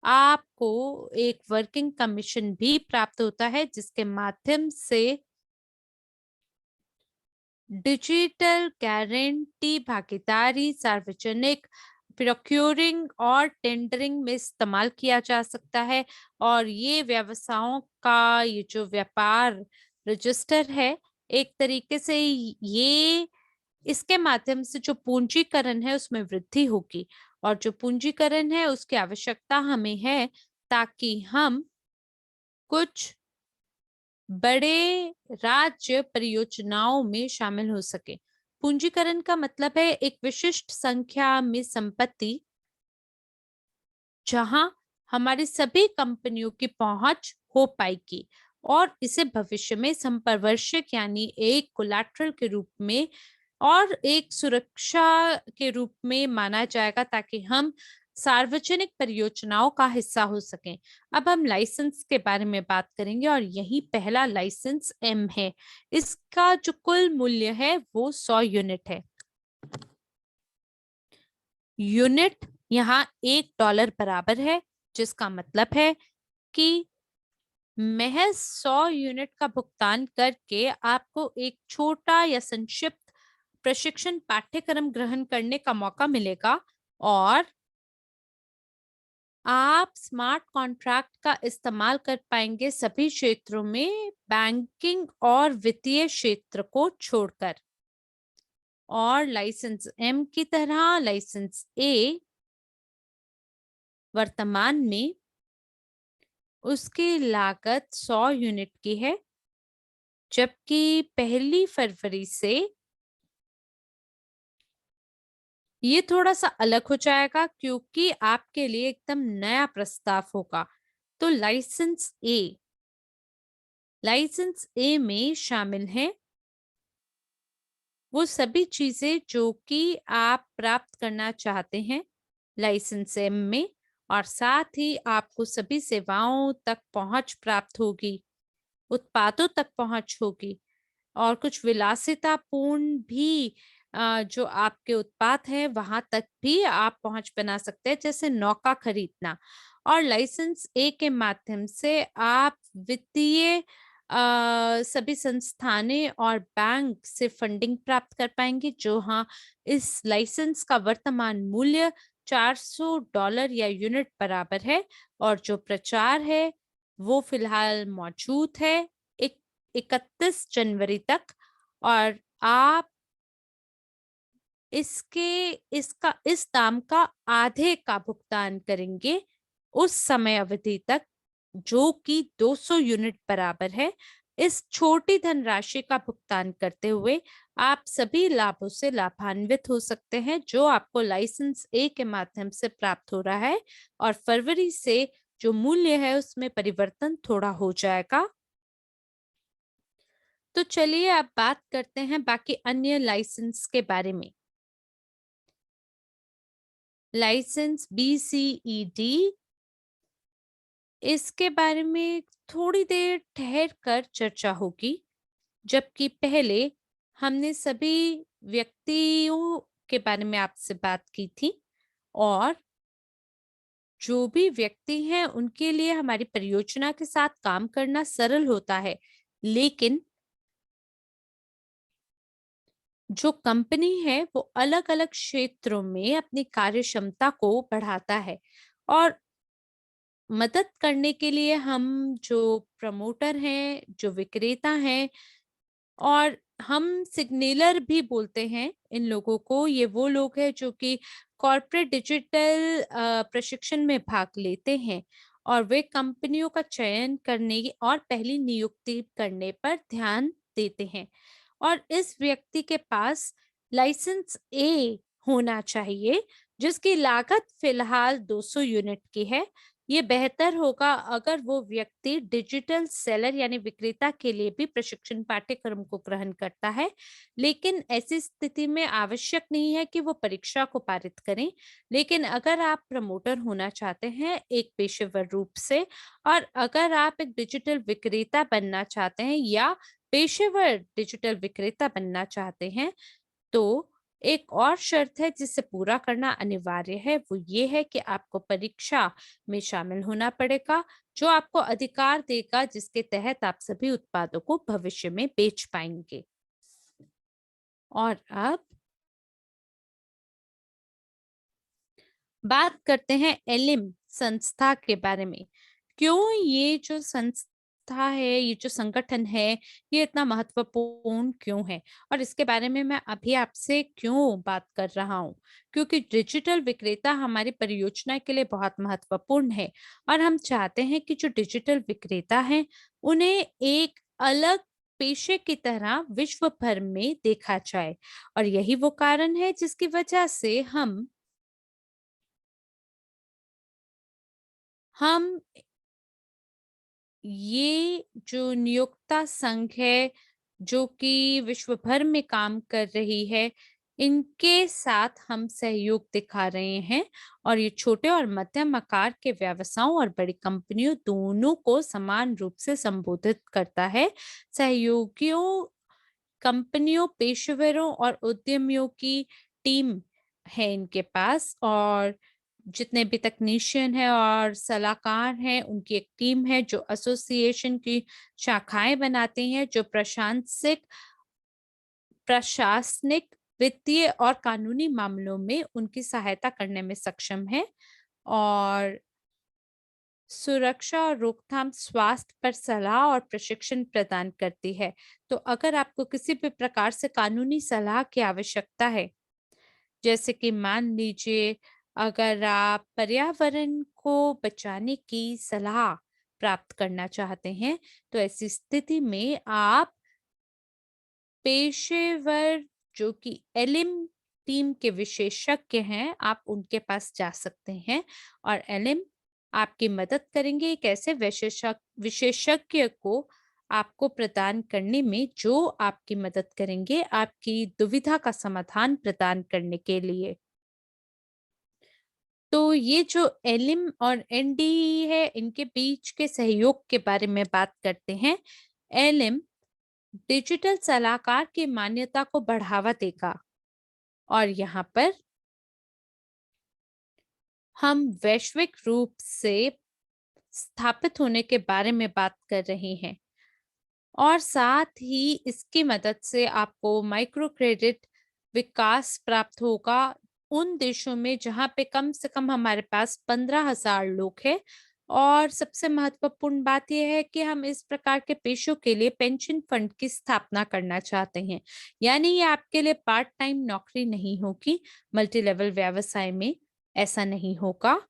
आपको एक वर्किंग कमीशन भी प्राप्त होता है, जिसके माध्यम से डिजिटल गारंटी भागीदारी सार्वजनिक प्रोक्योरिंग और टेंडरिंग में इस्तेमाल किया जा सकता है। और ये व्यवसायों का ये जो व्यापार रजिस्टर है, एक तरीके से ये इसके माध्यम से जो पूंजीकरण है उसमें वृद्धि होगी, और जो पूंजीकरण है उसकी आवश्यकता हमें है ताकि हम कुछ बड़े राज्य परियोजनाओं में शामिल हो सके। पूंजीकरण का मतलब है एक विशिष्ट संख्या में संपत्ति जहां हमारी सभी कंपनियों की पहुंच हो पाएगी, और इसे भविष्य में संपार्श्विक यानी एक कोलैटरल के रूप में और एक सुरक्षा के रूप में माना जाएगा, ताकि हम सार्वजनिक परियोजनाओं का हिस्सा हो सकें। अब हम लाइसेंस के बारे में बात करेंगे, और यही पहला लाइसेंस एम है। इसका जो कुल मूल्य है वो 100 यूनिट है। यूनिट यहाँ $1 बराबर है, जिसका मतलब है कि महज 100 यूनिट का भुगतान करके आपको एक छोटा या संक्षिप्त प्रशिक्षण पाठ्यक्रम ग्रहण करने का मौका मिलेगा, और आप स्मार्ट कॉन्ट्रैक्ट का इस्तेमाल कर पाएंगे सभी क्षेत्रों में, बैंकिंग और वित्तीय क्षेत्र को छोड़कर। और लाइसेंस एम की तरह लाइसेंस ए वर्तमान में उसकी लागत 100 यूनिट की है, जबकि 1 फरवरी से ये थोड़ा सा अलग हो जाएगा, क्योंकि आपके लिए एकदम नया प्रस्ताव होगा। तो लाइसेंस ए लाइसेंस ए में शामिल हैं वो सभी चीजें जो कि आप प्राप्त करना चाहते हैं लाइसेंस एम में, और साथ ही आपको सभी सेवाओं तक पहुंच प्राप्त होगी, उत्पादों तक पहुंच होगी, और कुछ विलासितापूर्ण भी जो आपके उत्पाद हैं वहां तक भी आप पहुंच बना सकते हैं, जैसे नौका खरीदना। और लाइसेंस ए के माध्यम से आप वित्तीय सभी संस्थानें और बैंक से फंडिंग प्राप्त कर पाएंगे, जो हाँ, इस लाइसेंस का वर्तमान मूल्य $400 या यूनिट बराबर है, और जो प्रचार है वो फिलहाल मौजूद है 31 जनवरी तक। और आप इसका इस दाम का आधे का भुगतान करेंगे उस समय अवधि तक, जो कि 200 यूनिट बराबर है। इस छोटी धनराशि का भुगतान करते हुए आप सभी लाभों से लाभान्वित हो सकते हैं जो आपको लाइसेंस ए के माध्यम से प्राप्त हो रहा है, और फरवरी से जो मूल्य है उसमें परिवर्तन थोड़ा हो जाएगा। तो चलिए अब बात करते हैं बाकी अन्य लाइसेंस के बारे में। लाइसेंस BCED, इसके बारे में थोड़ी देर ठहर कर चर्चा होगी, जबकि पहले हमने सभी व्यक्तियों के बारे में आपसे बात की थी, और जो भी व्यक्ति हैं उनके लिए हमारी परियोजना के साथ काम करना सरल होता है, लेकिन जो कंपनी है वो अलग-अलग क्षेत्रों में अपनी कार्यक्षमता को बढ़ाता है, और मदद करने के लिए हम जो प्रमोटर हैं, जो विक्रेता हैं, और हम सिग्नेलर भी बोलते हैं इन लोगों को। ये वो लोग हैं जो कि कॉर्पोरेट डिजिटल प्रशिक्षण में भाग लेते हैं, और वे कंपनियों का चयन करने और पहली नियुक्ति करने पर ध्यान देते हैं। और इस व्यक्ति के पास लाइसेंस ए होना चाहिए, जिसकी लागत फिलहाल 200 यूनिट की है। ये बेहतर होगा अगर वो व्यक्ति डिजिटल सेलर यानी विक्रेता के लिए भी प्रशिक्षण पाठ्यक्रम को ग्रहण करता है, लेकिन ऐसी स्थिति में आवश्यक नहीं है कि वो परीक्षा को पारित करें। लेकिन अगर आप प्रमोटर होना चाहते हैं एक पेशेवर रूप से, और अगर आप एक डिजिटल विक्रेता बनना चाहते हैं या पेशेवर डिजिटल विक्रेता बनना चाहते हैं, तो एक और शर्त है जिसे पूरा करना अनिवार्य है, वो ये है कि आपको परीक्षा में शामिल होना पड़ेगा, जो आपको अधिकार देगा जिसके तहत आप सभी उत्पादों को भविष्य में बेच पाएंगे। और अब बात करते हैं एलिम संस्था के बारे में। क्यों ये जो संस्था है, ये जो संगठन है, ये इतना महत्वपूर्ण क्यों है, और इसके बारे में मैं अभी आपसे क्यों बात कर रहा हूँ? क्योंकि डिजिटल विक्रेता हमारी परियोजना के लिए बहुत महत्वपूर्ण है, और हम चाहते हैं कि जो डिजिटल विक्रेता हैं, उन्हें एक अलग पेशे की तरह विश्व भर में देखा जाए। और यही वो कारण है जिसकी वजह से हम ये जो नियोक्ता संघ है, जो कि विश्व भर में काम कर रही है, इनके साथ हम सहयोग दिखा रहे हैं, और ये छोटे और मध्यम आकार के व्यवसायों और बड़ी कंपनियों दोनों को समान रूप से संबोधित करता है। सहयोगियों, कंपनियों, पेशेवरों और उद्यमियों की टीम है इनके पास, और जितने भी तकनीशियन हैं और सलाहकार हैं उनकी एक टीम है जो एसोसिएशन की शाखाएं बनाती हैं, जो प्रशासनिक, वित्तीय और कानूनी मामलों में उनकी सहायता करने में सक्षम है, और सुरक्षा और रोकथाम, स्वास्थ्य पर सलाह और प्रशिक्षण प्रदान करती है। तो अगर आपको किसी भी प्रकार से कानूनी सलाह की आवश्यकता है, जैसे कि मान लीजिए अगर आप पर्यावरण को बचाने की सलाह प्राप्त करना चाहते हैं, तो ऐसी स्थिति में आप पेशेवर जो कि एलिम टीम के विशेषज्ञ हैं, आप उनके पास जा सकते हैं, और एलिम आपकी मदद करेंगे एक ऐसे विशेषज्ञ को आपको प्रदान करने में जो आपकी मदद करेंगे आपकी दुविधा का समाधान प्रदान करने के लिए। तो ये जो एलिम और एनडी है, इनके बीच के सहयोग के बारे में बात करते हैं। एलिम डिजिटल सलाहकार की मान्यता को बढ़ावा देगा और यहाँ पर हम वैश्विक रूप से स्थापित होने के बारे में बात कर रहे हैं और साथ ही इसकी मदद से आपको माइक्रो क्रेडिट विकास प्राप्त होगा उन देशों में जहां पे कम से कम हमारे पास 15,000 लोग हैं। और सबसे महत्वपूर्ण बात यह है कि हम इस प्रकार के पेशों के लिए पेंशन फंड की स्थापना करना चाहते हैं। यानी ये आपके लिए पार्ट टाइम नौकरी नहीं होगी, मल्टी लेवल व्यवसाय में ऐसा नहीं होगा।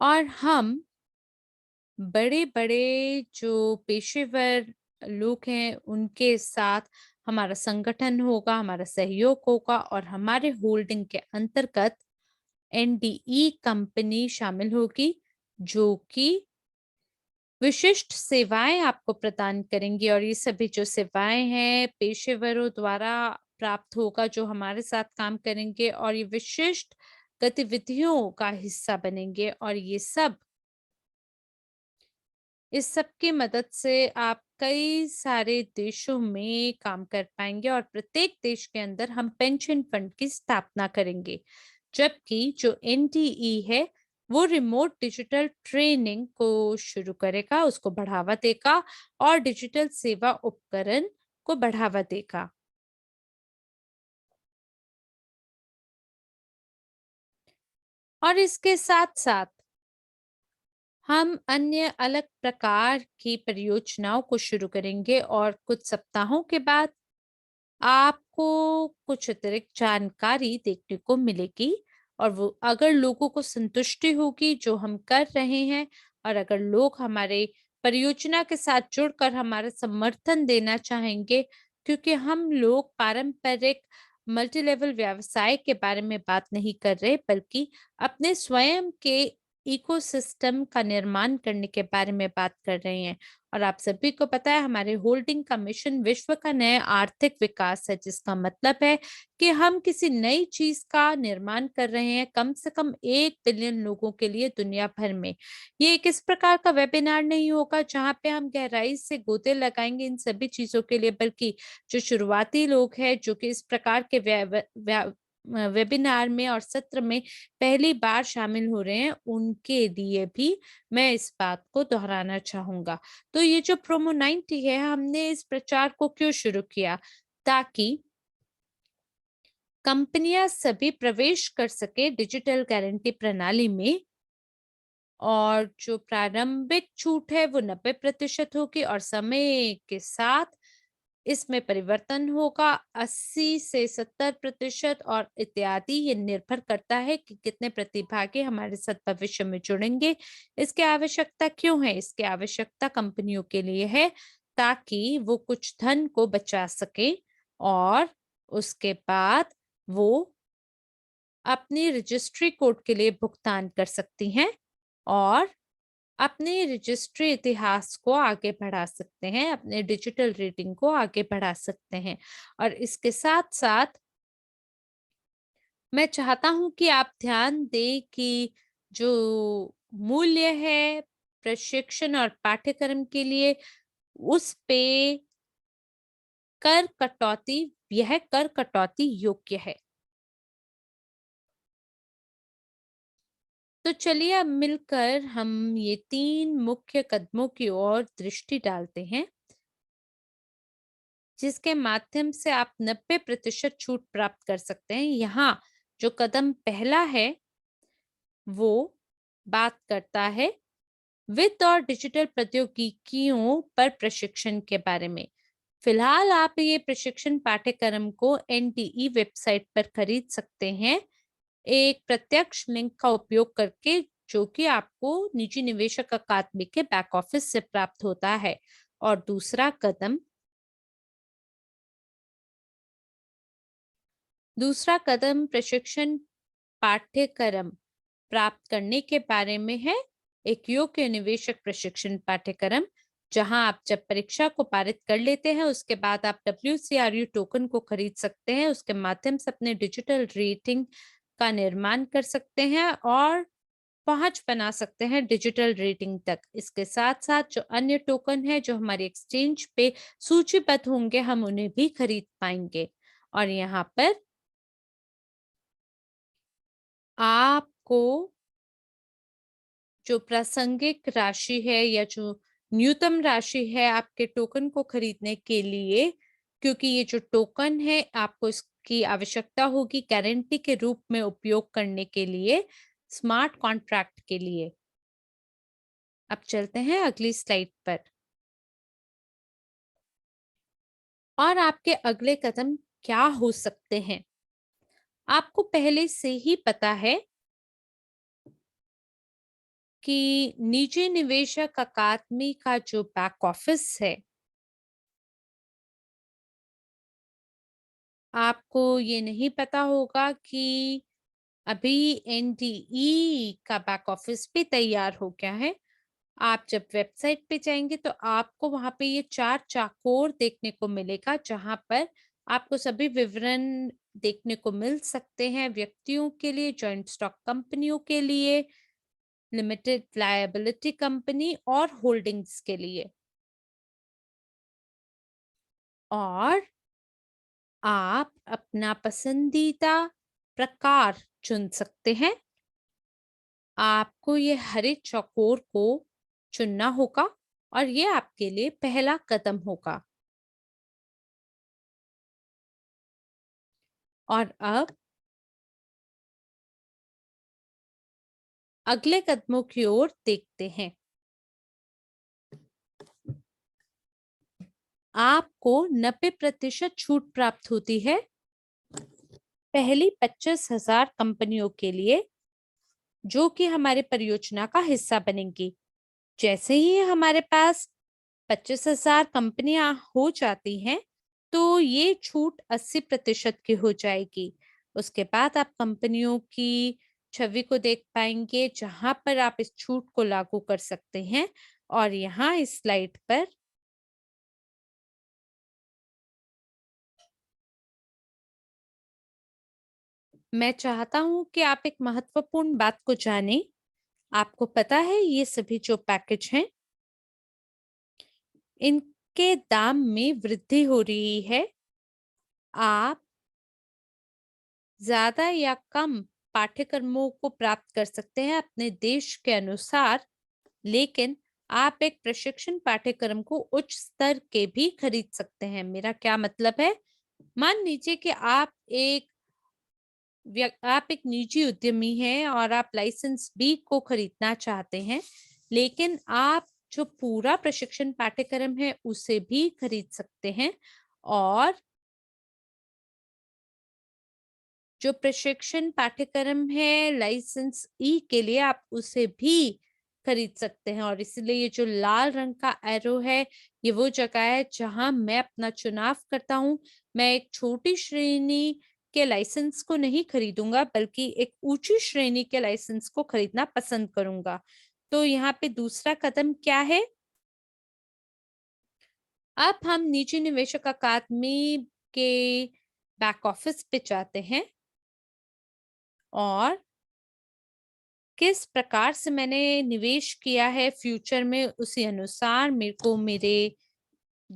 और हम बड़े-बड़े जो पेशेवर लोग हैं, उनके साथ हमारा संगठन होगा, हमारा सहयोग होगा और हमारे होल्डिंग के अंतर्गत एनडीई कंपनी शामिल होगी, जो कि विशिष्ट सेवाएं आपको प्रदान करेंगी और ये सभी जो सेवाएं हैं, पेशेवरों द्वारा प्राप्त होगा, जो हमारे साथ काम करेंगे और ये विशिष्ट गतिविधियों का हिस्सा बनेंगे और ये सब इस सब की मदद से आप कई सारे देशों में काम कर पाएंगे और प्रत्येक देश के अंदर हम पेंशन फंड की स्थापना करेंगे। जबकि जो एनटीई है वो रिमोट डिजिटल ट्रेनिंग को शुरू करेगा, उसको बढ़ावा देगा और डिजिटल सेवा उपकरण को बढ़ावा देगा। और इसके साथ साथ हम अन्य अलग प्रकार की परियोजनाओं को शुरू करेंगे और कुछ सप्ताहों के बाद आपको कुछ अतिरिक्त जानकारी देखने को मिलेगी और वो अगर लोगों को संतुष्टि होगी जो हम कर रहे हैं और अगर लोग हमारे परियोजना के साथ जुड़कर हमारा समर्थन देना चाहेंगे, क्योंकि हम लोग पारंपरिक मल्टी लेवल व्यवसाय के बारे में बात नहीं कर रहे बल्कि अपने स्वयं के इकोसिस्टम का निर्माण करने के बारे में बात कर रहे हैं। और आप सभी को पता है हमारे होल्डिंग का मिशन विश्व का नया आर्थिक विकास है, जिसका मतलब है कि हम किसी नई चीज का निर्माण कर रहे हैं कम से कम 1 बिलियन लोगों के लिए दुनिया भर में। ये एक इस प्रकार का वेबिनार नहीं होगा जहां पे हम गहराई से गोते लगाएंगे इन सभी चीजों के लिए, बल्कि जो शुरुआती लोग हैं जो कि इस प्रकार के वेबिनार में और सत्र में पहली बार शामिल हो रहे हैं, उनके लिए भी मैं इस बात को दोहराना चाहूंगा। तो ये जो प्रोमो 90 है, हमने इस प्रचार को क्यों शुरू किया? ताकि कंपनियां सभी प्रवेश कर सके डिजिटल गारंटी प्रणाली में और जो प्रारंभिक छूट है वो 90% होगी और समय के साथ इसमें परिवर्तन होगा 80 से 70% और इत्यादि। ये निर्भर करता है कि कितने प्रतिभागी हमारे साथ भविष्य में जुड़ेंगे। इसकी आवश्यकता क्यों है? इसकी आवश्यकता कंपनियों के लिए है ताकि वो कुछ धन को बचा सके और उसके बाद वो अपनी रजिस्ट्री कोड के लिए भुगतान कर सकती हैं और अपने रजिस्ट्री इतिहास को आगे बढ़ा सकते हैं, अपने डिजिटल रीडिंग को आगे बढ़ा सकते हैं। और इसके साथ साथ मैं चाहता हूं कि आप ध्यान दें कि जो मूल्य है प्रशिक्षण और पाठ्यक्रम के लिए, उस पे कर कटौती, यह कर कटौती योग्य है। तो चलिए अब मिलकर हम ये 3 मुख्य कदमों की ओर दृष्टि डालते हैं, जिसके माध्यम से आप 90% छूट प्राप्त कर सकते हैं। यहाँ जो कदम पहला है, वो बात करता है वित्त और डिजिटल प्रौद्योगिकियों पर प्रशिक्षण के बारे में। फिलहाल आप ये प्रशिक्षण पाठ्यक्रम को एनटीई वेबसाइट पर खरीद सकते हैं, एक प्रत्यक्ष लिंक का उपयोग करके, जो कि आपको निजी निवेशक अकादमी के बैक ऑफिस से प्राप्त होता है। और दूसरा कदम प्रशिक्षण पाठ्यक्रम प्राप्त करने के बारे में है एक योग्य निवेशक प्रशिक्षण पाठ्यक्रम, जहां आप जब परीक्षा को पारित कर लेते हैं उसके बाद आप WCRU टोकन को खरीद सकते हैं। उसके माध्यम से अपने डिजिटल रेटिंग का निर्माण कर सकते हैं और पहुंच बना सकते हैं डिजिटल रेटिंग तक। इसके साथ साथ जो अन्य टोकन है जो हमारे एक्सचेंज पे सूचीबद्ध होंगे, हम उन्हें भी खरीद पाएंगे। और यहाँ पर आपको जो प्रासंगिक राशि है या जो न्यूनतम राशि है आपके टोकन को खरीदने के लिए, क्योंकि ये जो टोकन है आपको इसकी आवश्यकता होगी गारंटी के रूप में उपयोग करने के लिए, स्मार्ट कॉन्ट्रैक्ट के लिए। अब चलते हैं अगली स्लाइड पर। और आपके अगले कदम क्या हो सकते हैं? आपको पहले से ही पता है कि निजी निवेशक अकादमी का जो बैक ऑफिस है, आपको ये नहीं पता होगा कि अभी NDE का बैक ऑफिस भी तैयार हो गया है। आप जब वेबसाइट पे जाएंगे तो आपको वहां पे ये 4 चौकोर देखने को मिलेगा, जहां पर आपको सभी विवरण देखने को मिल सकते हैं। व्यक्तियों के लिए, जॉइंट स्टॉक कंपनियों के लिए, लिमिटेड लायबिलिटी कंपनी और होल्डिंग्स के लिए। और आप अपना पसंदीदा प्रकार चुन सकते हैं। आपको ये हरे चौकोर को चुनना होगा और ये आपके लिए पहला कदम होगा। और अब अगले कदमों की ओर देखते हैं। आपको 90% छूट प्राप्त होती है पहली 25,000 कंपनियों के लिए जो कि हमारे परियोजना का हिस्सा बनेंगी। जैसे ही हमारे पास 25,000 कंपनियां हो जाती हैं तो ये छूट 80% की हो जाएगी। उसके बाद आप कंपनियों की छवि को देख पाएंगे जहां पर आप इस छूट को लागू कर सकते हैं। और यहाँ इस स्लाइड पर मैं चाहता हूं कि आप एक महत्वपूर्ण बात को जानें। आपको पता है ये सभी जो पैकेज हैं, इनके दाम में वृद्धि हो रही है। आप ज्यादा या कम पाठ्यक्रमों को प्राप्त कर सकते हैं अपने देश के अनुसार, लेकिन आप एक प्रशिक्षण पाठ्यक्रम को उच्च स्तर के भी खरीद सकते हैं। मेरा क्या मतलब है? मान लीजिए कि आप एक निजी उद्यमी हैं और आप लाइसेंस बी को खरीदना चाहते हैं, लेकिन आप जो पूरा प्रशिक्षण पाठ्यक्रम है उसे भी खरीद सकते हैं। और जो प्रशिक्षण पाठ्यक्रम है लाइसेंस ई के लिए, आप उसे भी खरीद सकते हैं। और इसलिए ये जो लाल रंग का एरो है, ये वो जगह है जहां मैं अपना चुनाव करता हूं। मैं एक छोटी श्रेणी के लाइसेंस को नहीं खरीदूंगा, बल्कि एक ऊंची श्रेणी के लाइसेंस को खरीदना पसंद करूंगा। तो यहाँ पे दूसरा कदम क्या है? अब हम निजी निवेशक अकादमी के बैक ऑफिस पे जाते हैं और किस प्रकार से मैंने निवेश किया है फ्यूचर में, उसी अनुसार मेरे को मेरे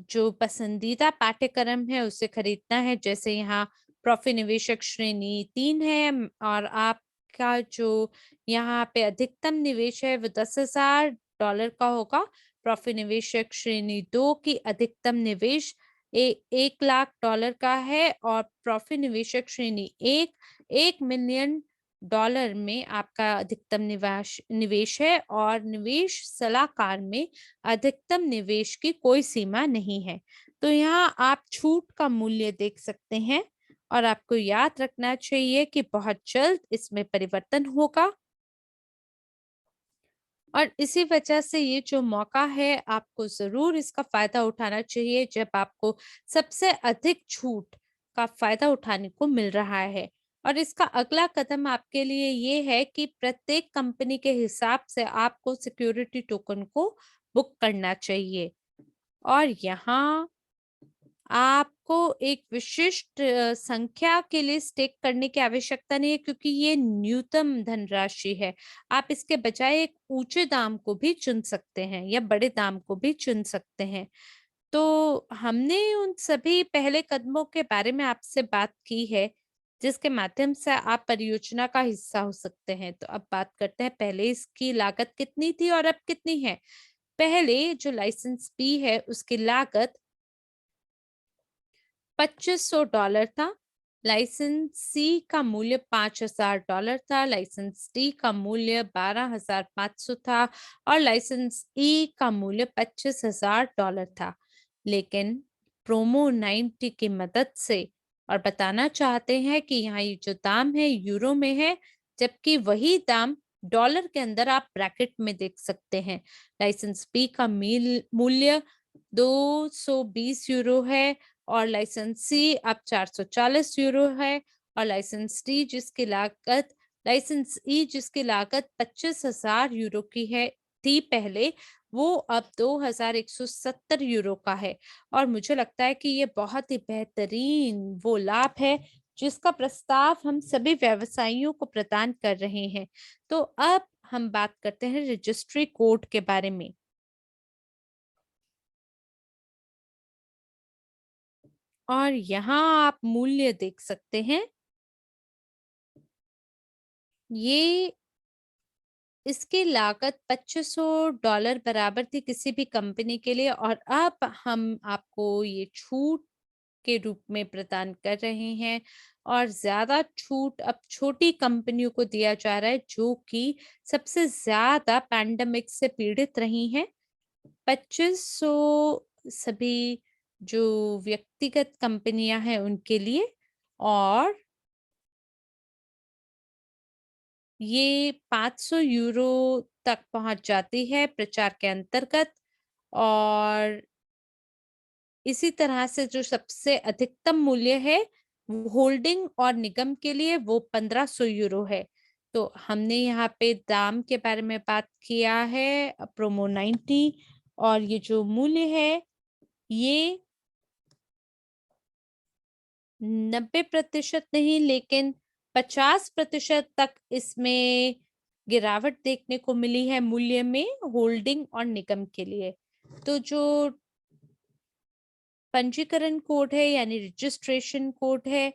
जो पसंदीदा पाठ्यक्रम है उसे खरीदना है। जैसे यहाँ प्रॉफिट निवेशक श्रेणी 3 है और आपका जो यहाँ पे अधिकतम निवेश है वो $10,000 का होगा। प्रॉफिट निवेशक श्रेणी 2 की अधिकतम निवेश $1,00,000 का है और प्रॉफिट निवेशक श्रेणी 1 $1 मिलियन में आपका अधिकतम निवेश निवेश है। और निवेश सलाहकार में अधिकतम निवेश की कोई सीमा नहीं है। तो यहाँ आप छूट का मूल्य देख सकते हैं और आपको याद रखना चाहिए कि बहुत जल्द इसमें परिवर्तन होगा। और इसी वजह से ये जो मौका है आपको जरूर इसका फायदा उठाना चाहिए, जब आपको सबसे अधिक छूट का फायदा उठाने को मिल रहा है। और इसका अगला कदम आपके लिए ये है कि प्रत्येक कंपनी के हिसाब से आपको सिक्योरिटी टोकन को बुक करना चाहिए। और यहाँ आपको एक विशिष्ट संख्या के लिए स्टेक करने की आवश्यकता नहीं है, क्योंकि ये न्यूनतम धनराशि है। आप इसके बजाय एक ऊंचे दाम को भी चुन सकते हैं या बड़े दाम को भी चुन सकते हैं। तो हमने उन सभी पहले कदमों के बारे में आपसे बात की है, जिसके माध्यम से आप परियोजना का हिस्सा हो सकते हैं। तो अब बात करते हैं, पहले इसकी लागत कितनी थी और अब कितनी है। पहले जो लाइसेंस फी है उसकी लागत $2500 था। लाइसेंस सी का मूल्य $5000 था। लाइसेंस डी का मूल्य 12500 था और लाइसेंस ई का मूल्य $25000 था। लेकिन प्रोमो 90 की मदद से और बताना चाहते हैं कि यहाँ ये जो दाम है यूरो में है, जबकि वही दाम डॉलर के अंदर आप ब्रैकेट में देख सकते हैं। लाइसेंस बी का मूल्य 220 यूरो है और लाइसेंस सी अब 440 यूरो है। और लाइसेंस ई जिसकी लागत 25,000 यूरो की है थी पहले, वो अब 2,170 यूरो का है। और मुझे लगता है कि ये बहुत ही बेहतरीन वो लाभ है जिसका प्रस्ताव हम सभी व्यवसायियों को प्रदान कर रहे हैं। तो अब हम बात करते हैं रजिस्ट्री कोड के बारे में। और यहाँ आप मूल्य देख सकते हैं। ये इसकी लागत $2500 बराबर थी किसी भी कंपनी के लिए, और अब हम आपको ये छूट के रूप में प्रदान कर रहे हैं। और ज्यादा छूट अब छोटी कंपनियों को दिया जा रहा है जो कि सबसे ज्यादा पैंडेमिक से पीड़ित रही हैं। 2500 सभी जो व्यक्तिगत कंपनियां हैं उनके लिए, और ये 500 यूरो तक पहुंच जाती है प्रचार के अंतर्गत। और इसी तरह से जो सबसे अधिकतम मूल्य है वो होल्डिंग और निगम के लिए वो 1500 यूरो है। तो हमने यहाँ पे दाम के बारे में बात किया है, प्रोमो 90। और ये जो मूल्य है ये 90% नहीं, लेकिन 50% तक इसमें गिरावट देखने को मिली है मूल्य में होल्डिंग और निगम के लिए। तो जो पंजीकरण कोड है यानी रजिस्ट्रेशन कोड है,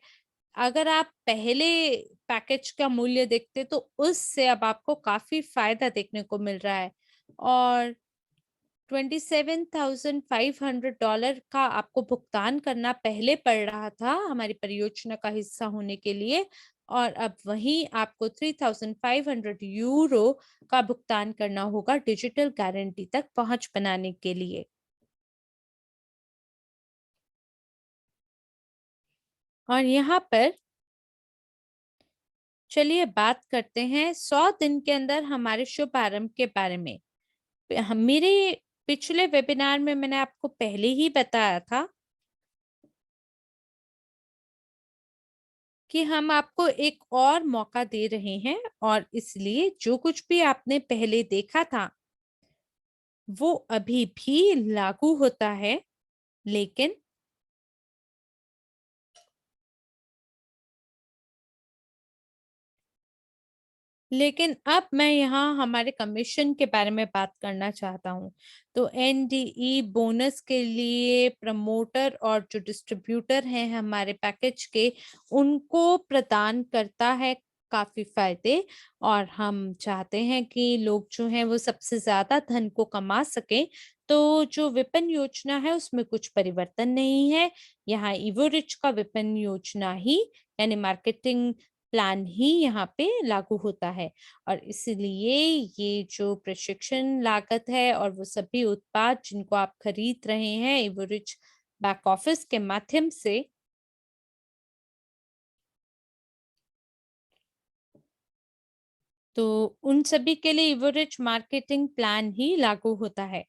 अगर आप पहले पैकेज का मूल्य देखते तो उससे अब आपको काफी फायदा देखने को मिल रहा है। और $27,500 का आपको भुगतान करना पहले पड़ रहा था हमारी परियोजना का हिस्सा होने के लिए, और अब वहीं आपको 3,500 यूरो का भुगतान करना होगा डिजिटल गारंटी तक पहुंच बनाने के लिए। और यहाँ पर चलिए बात करते हैं 100 दिन के अंदर हमारे शुभारंभ के बारे में। मेरे पिछले वेबिनार में मैंने आपको पहले ही बताया था कि हम आपको एक और मौका दे रहे हैं, और इसलिए जो कुछ भी आपने पहले देखा था वो अभी भी लागू होता है। लेकिन अब मैं यहाँ हमारे कमीशन के बारे में बात करना चाहता हूँ। तो एनडीई बोनस के लिए प्रमोटर और जो डिस्ट्रीब्यूटर हैं हमारे पैकेज के, उनको प्रदान करता है काफी फायदे। और हम चाहते हैं कि लोग जो हैं वो सबसे ज्यादा धन को कमा सकें। तो जो विपणन योजना है उसमें कुछ परिवर्तन नहीं है। यहाँ इवोरिच का विपणन योजना ही यानी मार्केटिंग प्लान ही यहाँ पे लागू होता है। और इसलिए ये जो प्रशिक्षण लागत है और वो सभी उत्पाद जिनको आप खरीद रहे हैं इवोरिच बैक ऑफिस के माध्यम से, तो उन सभी के लिए इवोरिच मार्केटिंग प्लान ही लागू होता है।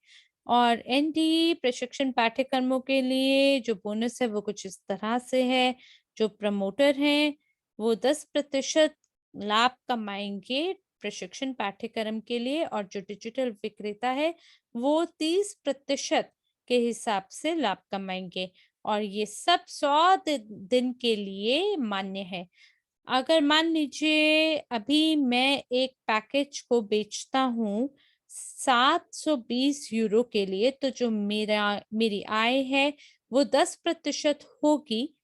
और एनडी प्रशिक्षण पाठ्यक्रमों के लिए जो बोनस है वो कुछ इस तरह से है। जो प्रमोटर हैं वो 10% लाभ कमाएंगे प्रशिक्षण पाठ्यक्रम के लिए, और जो डिजिटल विक्रेता है वो 30% के हिसाब से लाभ कमाएंगे। और ये सब 100 दिन के लिए मान्य है। अगर मान लीजिए अभी मैं एक पैकेज को बेचता हूँ 720 यूरो के लिए, तो जो मेरी आय है वो 10% होगी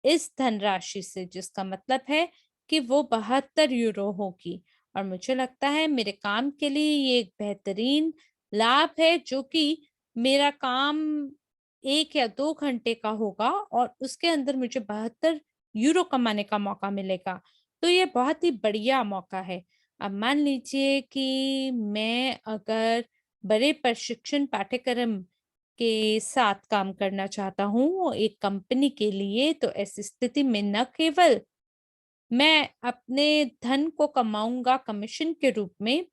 इस धनराशि से, जिसका मतलब है कि वो 72 यूरो होगी। और मुझे लगता है मेरे काम के लिए ये एक बेहतरीन लाभ है, जो कि मेरा काम 1 या 2 घंटे का होगा और उसके अंदर मुझे 72 यूरो कमाने का मौका मिलेगा। तो ये बहुत ही बढ़िया मौका है। अब मान लीजिए कि मैं अगर बड़े प्रशिक्षण पाठ्यक्रम के साथ काम करना चाहता हूँ एक कंपनी के लिए, तो ऐसी स्थिति में न केवल मैं अपने धन को कमाऊंगा कमीशन के रूप में,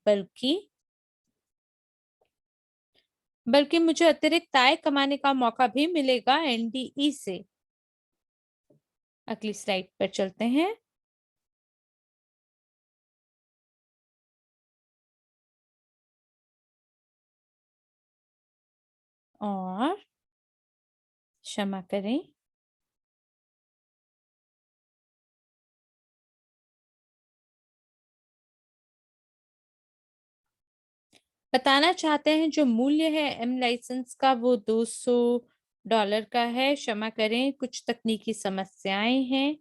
बल्कि मुझे अतिरिक्त आय कमाने का मौका भी मिलेगा एनडीई से। अगली स्लाइड पर चलते हैं। और क्षमा करें। बताना चाहते हैं जो मूल्य है एम लाइसेंस का वो $200 का है। क्षमा करें, कुछ तकनीकी समस्याएं हैं।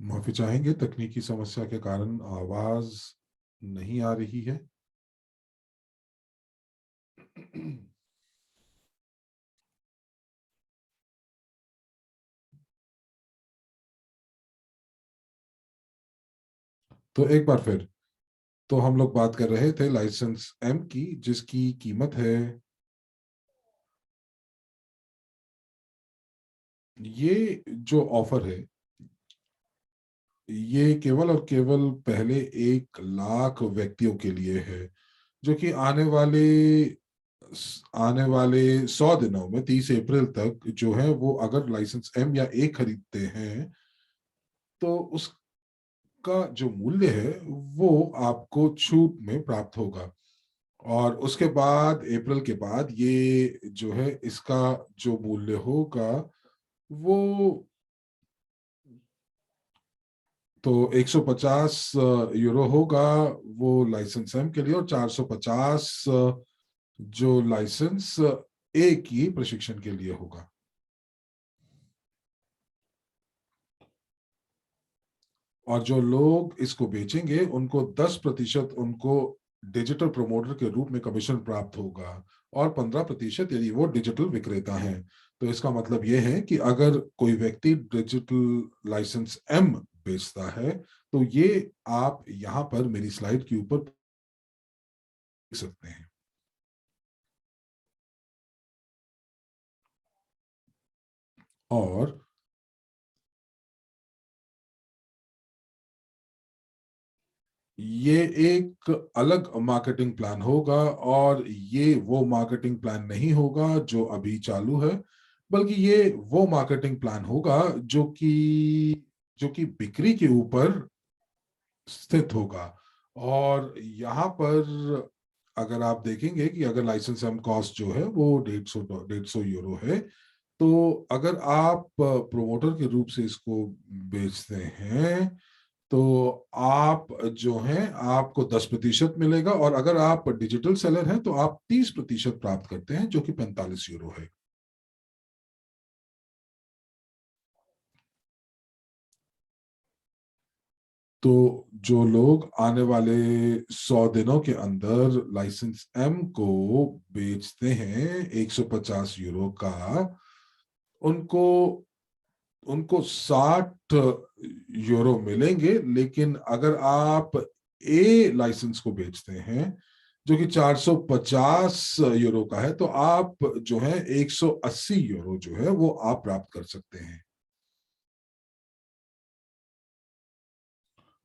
माफी चाहेंगे, तकनीकी समस्या के कारण आवाज नहीं आ रही है। तो एक बार फिर, तो हम लोग बात कर रहे थे लाइसेंस एम की, जिसकी कीमत है, ये जो ऑफर है ये केवल और केवल पहले 1 लाख व्यक्तियों के लिए है, जो कि आने वाले 100 दिनों में 30 अप्रैल तक जो है, वो अगर लाइसेंस एम या ए खरीदते हैं तो उसका जो मूल्य है वो आपको छूट में प्राप्त होगा। और उसके बाद अप्रैल के बाद ये जो है, इसका जो मूल्य होगा वो तो 150 यूरो होगा वो लाइसेंस एम के लिए, और 450 जो लाइसेंस ए की प्रशिक्षण के लिए होगा। और जो लोग इसको बेचेंगे उनको 10% उनको डिजिटल प्रमोटर के रूप में कमीशन प्राप्त होगा, और 15% यदि वो डिजिटल विक्रेता हैं। तो इसका मतलब ये है कि अगर कोई व्यक्ति डिजिटल लाइसेंस एम बेचता है, तो ये आप यहाँ पर मेरी स्लाइड के ऊपर देख सकते हैं। और ये एक अलग मार्केटिंग प्लान होगा, और ये वो मार्केटिंग प्लान नहीं होगा जो अभी चालू है, बल्कि ये वो मार्केटिंग प्लान होगा जो कि बिक्री के ऊपर स्थित होगा। और यहाँ पर अगर आप देखेंगे कि अगर लाइसेंस एम कॉस्ट जो है वो 150 यूरो है, तो अगर आप प्रोमोटर के रूप से इसको बेचते हैं तो आप जो है, आपको 10% मिलेगा, और अगर आप डिजिटल सेलर हैं तो आप 30% प्राप्त करते हैं, जो कि 45 यूरो है। तो जो लोग आने वाले 100 दिनों के अंदर लाइसेंस एम को बेचते हैं 150 यूरो का, उनको उनको 60 यूरो मिलेंगे। लेकिन अगर आप ए लाइसेंस को बेचते हैं जो कि 450 यूरो का है, तो आप जो है 180 यूरो जो है वो आप प्राप्त कर सकते हैं।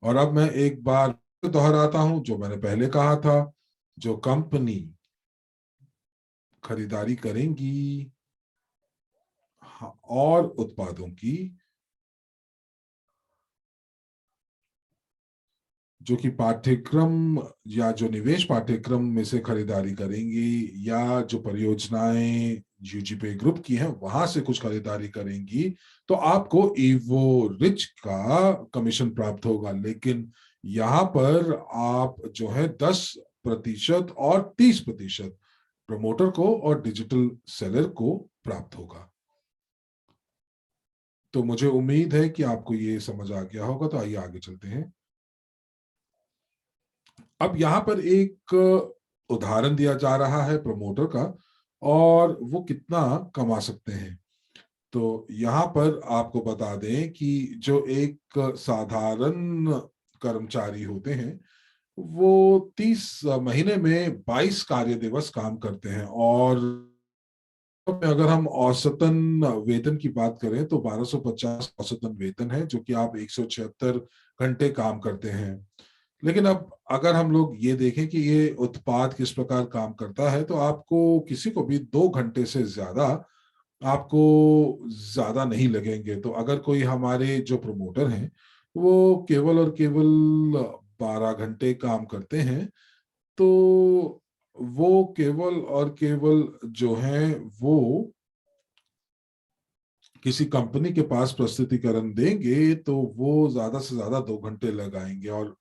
और अब मैं एक बार दोहराता हूं जो मैंने पहले कहा था, जो कंपनी खरीदारी करेंगी और उत्पादों की जो कि पाठ्यक्रम या जो निवेश पाठ्यक्रम में से खरीदारी करेंगी, या जो परियोजनाएं यूजीपे ग्रुप की हैं वहां से कुछ खरीदारी करेंगी, तो आपको इवो रिच का कमीशन प्राप्त होगा। लेकिन यहाँ पर आप जो है 10% और 30% प्रमोटर को और डिजिटल सेलर को प्राप्त होगा। तो मुझे उम्मीद है कि आपको ये समझ आ गया होगा। तो आइए आगे चलते हैं। अब यहाँ पर एक उदाहरण दिया जा रहा है प्रमोटर का, और वो कितना कमा सकते हैं। तो यहाँ पर आपको बता दें कि जो एक साधारण कर्मचारी होते हैं वो 30 महीने में 22 कार्य दिवस काम करते हैं, और अगर हम औसतन वेतन की बात करें तो 1250 औसतन वेतन है, जो कि आप 176 घंटे काम करते हैं। लेकिन अब अगर हम लोग ये देखें कि ये उत्पाद किस प्रकार काम करता है, तो आपको किसी को भी 2 घंटे से ज्यादा आपको ज्यादा नहीं लगेंगे। तो अगर कोई हमारे जो प्रमोटर हैं वो केवल और केवल 12 घंटे काम करते हैं, तो वो केवल और केवल जो है वो किसी कंपनी के पास प्रस्तुतिकरण देंगे तो वो ज्यादा से ज्यादा 2 घंटे लगाएंगे। और